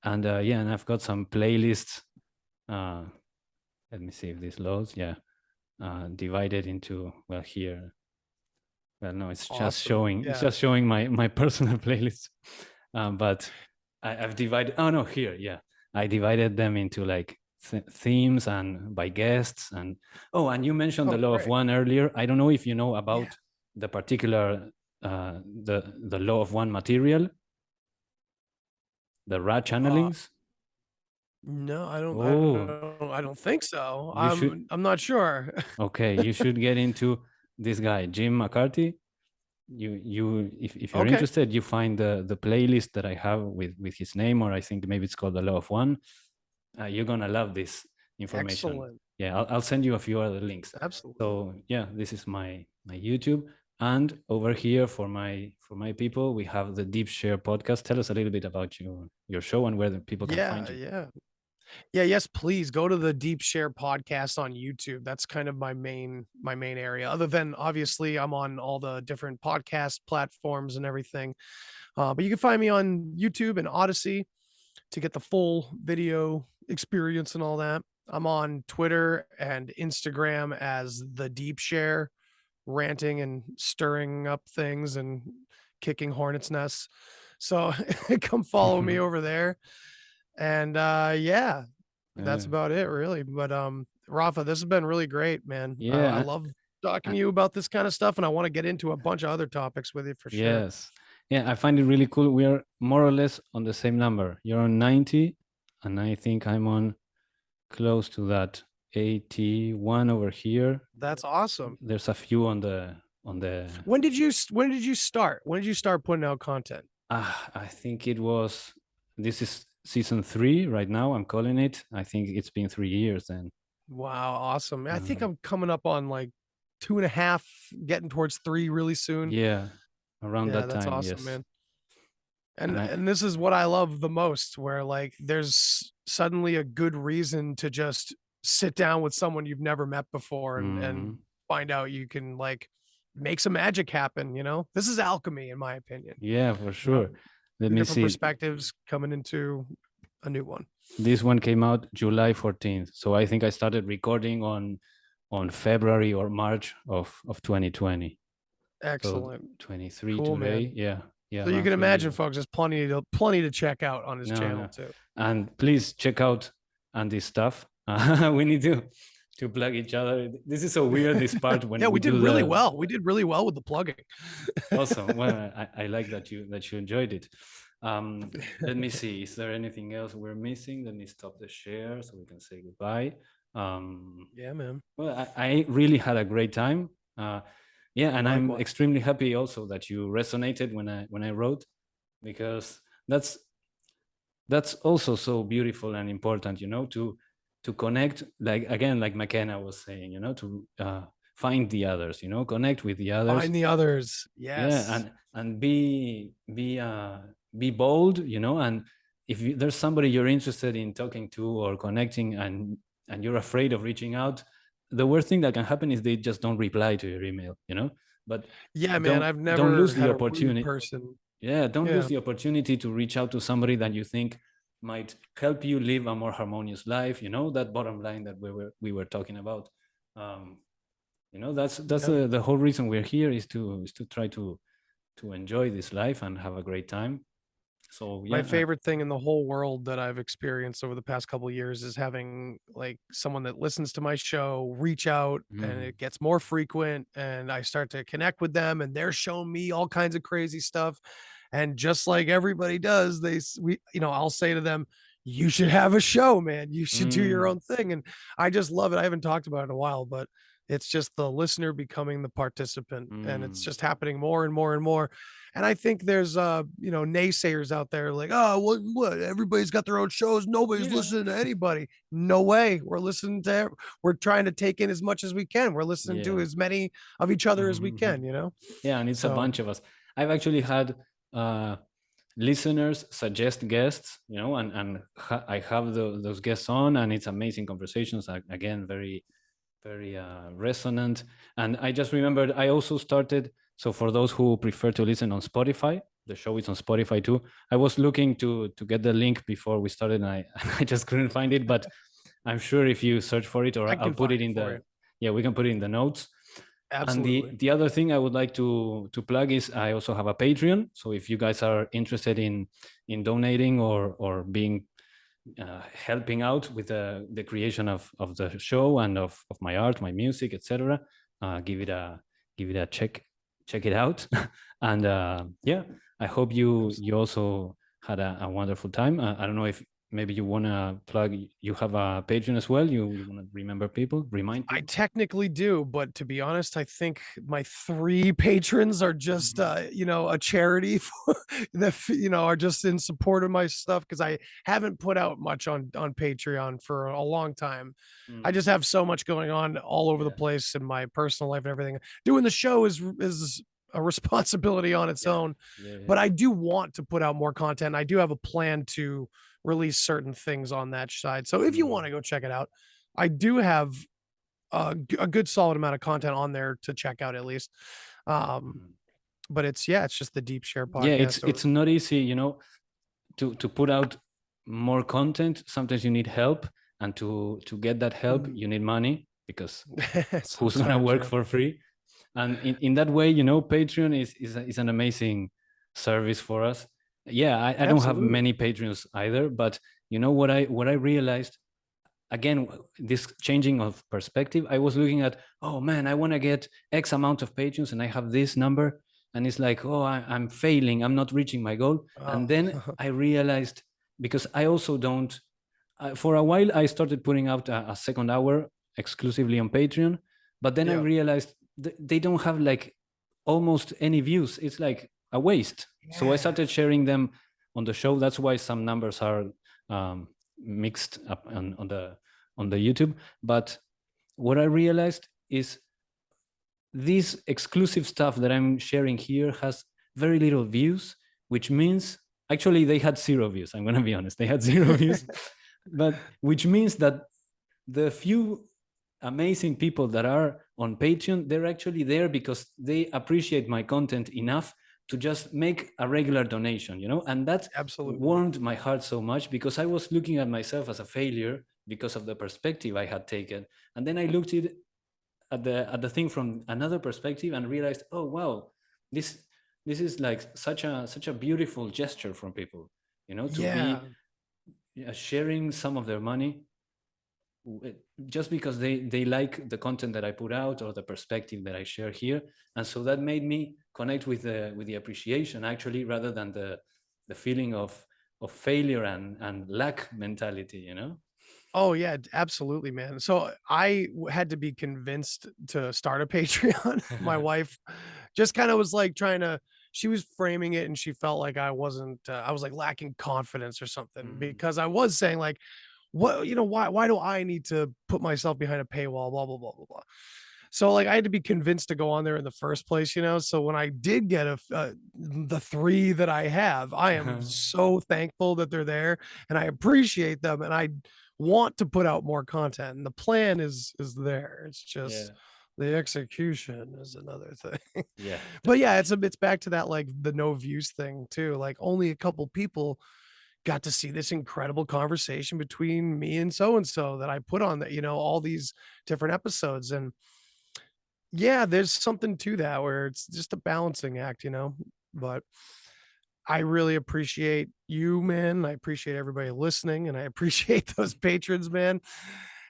And yeah, and I've got some playlists. Uh, let me see if this loads. Yeah, divided into well here. Well, no, it's just awesome. showing. It's Yeah. just showing my personal playlist. But I've divided. Oh no, here, yeah, I divided them into like themes and by guests. And oh, and you mentioned the Oh, law of great. one earlier. I don't know if you know Yeah. about the particular the law of one material, the Ra Uh, channelings. no, Oh, I don't think so. you should. I'm not sure. Okay, you should get into this guy, Jim McCarthy. You if you're Okay. interested, you find the playlist that I have with his name, or I think maybe it's called the law of one. You're gonna love this information. Excellent. Yeah, I'll send you a few other links. Absolutely. So yeah, this is my YouTube, and over here for my people, we have the Deep Share podcast. Tell us a little bit about your show and where the people can find Yeah, you. yeah. Yeah, yes, please go to the Deep Share podcast on YouTube. That's kind of my main area. Other than obviously I'm on all the different podcast platforms and everything. But you can find me on YouTube and Odyssey to get the full video experience and all that. I'm on Twitter and Instagram as the Deep Share, ranting and stirring up things and kicking hornets nests. So come follow me over there. And yeah, that's Uh, about it really. But Rafa, this has been really great, man. I yeah, love talking uh, to you about this kind of stuff and I want to get into a bunch of other topics with you for sure. yes. Yeah, I find it really cool. We are more or less on the same number. You're on 90, and I think I'm on close to that 81 over here. That's awesome. There's a few on the When did you start? When did you start putting out content? I think it was this is season 3 right now. I'm calling it. I think it's been 3 years then. Wow, awesome. I think Um, I'm coming up on like 2.5, getting towards 3 really soon. yeah, around Yeah, that that's time, awesome, yes. man. And I And this is what I love the most, where like there's suddenly a good reason to just sit down with someone you've never met before and Mhm. find out you can like make some magic happen, you know? This is alchemy in my opinion. Yeah, for You know, sure. Let two me different see. perspectives coming into a new one. This one came out July 14th. So I think I started recording on February or March of 2020. So Excellent. 23 Cool, man. today. Yeah. Yeah. So you Around can three imagine, years. folks, there's plenty to check out on his No, channel no. too. And please check out Andy's stuff. We need to plug each other. This is so weird, this part Yeah, when we we did do really the well. We did really well with the plugging. awesome. Well, I like that you enjoyed it. Let me see. Is there anything else we're missing? Let me stop the share so we can say goodbye. Um, Yeah, man. well, I really had a great time. Uh, yeah, and I'm Likewise. extremely happy also that you resonated when I wrote, because that's that's also so beautiful and important, you know, to connect, like again, like McKenna was saying, you know, to find the others, you know, connect with the others. Find the others. Yeah, Yes. and be bold, you know. And if there's somebody you're interested in talking to or connecting, and you're afraid of reaching out, the worst thing that can happen is they just don't reply to your email, you know. But Yeah, man. I've don't never lose the had a rude opportunity. person. Yeah, don't lose Yeah. the opportunity to reach out to somebody that you think might help you live a more harmonious life, you know, that bottom line that we were talking about. um, you know, that's Yeah. the whole reason we're here, is to try to enjoy this life and have a great time. So My yeah. favorite thing in the whole world that I've experienced over the past couple of years is having like someone that listens to my show reach out, and Mhm. it gets more frequent, and I start to connect with them, and they're showing me all kinds of crazy stuff. And just like everybody does, I'll say to them, you should have a show, man. You should do your Mm, own thing. And I just love it. I haven't talked about it in a while, but it's just the listener becoming the participant, and it's mm, just happening more and more and more. And I think there's naysayers out there like, oh, what everybody's got their own shows, nobody's yeah, listening to anybody. No way. We're trying to take in as much as we can. We're listening to yeah. as many of each other as we Mhm. can. Yeah, and it's a So bunch of us. I've actually had uh, listeners suggest guests, you know, and I have those guests on, and it's amazing conversations. Again, very resonant. And I just remembered I also started. So for those who prefer to listen on Spotify, the show is on Spotify too. I was looking to get the link before we started, and I I just couldn't find it. But I'm sure if you search for it, or I I'll can put find it it in for the, you. yeah, we can put it in the notes. And Absolutely. the other thing I would like to plug is I also have a Patreon. So if you guys are interested in donating or being helping out with the creation of the show and of my art, my music, etc., give it a check it out. And yeah, I hope you also had a wonderful time. I don't know if maybe you want to plug. You have a Patreon as well. You want to remind I people. technically do, but to be honest, I think my 3 patrons are just, Mhm. a charity for are just in support of my stuff because I haven't put out much on Patreon for a long time. I Mm, just have so much going on all over the yeah, place in my personal life and everything. Doing the show is a responsibility on its yeah, own, yeah, yeah. but I do want to put out more content. I do have a plan to release certain things on that side. So if you Mm, wanna go check it out, I do have a good solid amount of content on there to check out at least. Um, mhm. but it's just the Deep Share Yeah, podcast over. it's not easy, you know, to put out more content. Sometimes you need help, and to get that help Mhm. you need money, because who's gonna Sometimes, work yeah, for free? And in that way, you know, Patreon is an amazing service for us. Yeah, I don't have absolutely. many Patreons either, but you know what I realized, again, this changing of perspective. I was looking at, oh man, I want to get X amount of Patreons and I have this number, and it's like, oh, I'm failing, I'm not reaching my goal. And Oh, then I realized, because I also don't, for a while I started putting out a second hour exclusively on Patreon, but then I yeah, realized they don't have like almost any views. It's like a waste. So I yeah, started sharing them on the show. That's why some numbers are um, mixed up on the YouTube. But what I realized is this exclusive stuff that I'm sharing here has very little views, which means actually they had zero views. I'm going to be honest, they had zero views, but which means that the few amazing people that are on Patreon, they're actually there because they appreciate my content enough to just make a regular donation, you know? And that absolutely. warmed my heart so much, because I was looking at myself as a failure because of the perspective I had taken. And then I looked at the thing from another perspective and realized, oh wow, this this is like such a beautiful gesture from people, to Yeah. be sharing some of their money just because they like the content that I put out or the perspective that I share here. And so that made me connect with the appreciation, actually, rather than the feeling of failure and lack mentality. Oh yeah, absolutely, man. So I had to be convinced to start a Patreon. My wife just kind of was like trying to, she was framing it and she felt like I was like lacking confidence or something Mm. because I was saying like, what, why do I need to put myself behind a paywall, blah, blah, blah, blah, blah. So like I had to be convinced to go on there in the first place. So when I did get the three that I have, I am so thankful that they're there and I appreciate them and I want to put out more content. And the plan is there. It's Yeah, just the execution is another thing. yeah, But yeah, it's back to that like the no views thing too. Like only a couple people got to see this incredible conversation between me and so that I put on that, all these different episodes. And yeah, there's something to that where it's just a balancing act. But I really appreciate you, man. I appreciate everybody listening and I appreciate those patrons, man.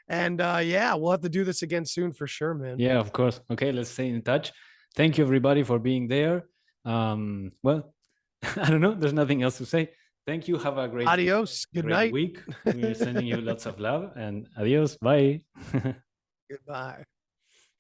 And yeah, we'll have to do this again soon for sure, man. yeah, of course. Okay, let's stay in touch. Thank you, everybody, for being there. Well, I don't know. There's nothing else to say. Thank you. Have a Adios. Good great night. week. We're sending you lots of love, and adios. Bye. Goodbye.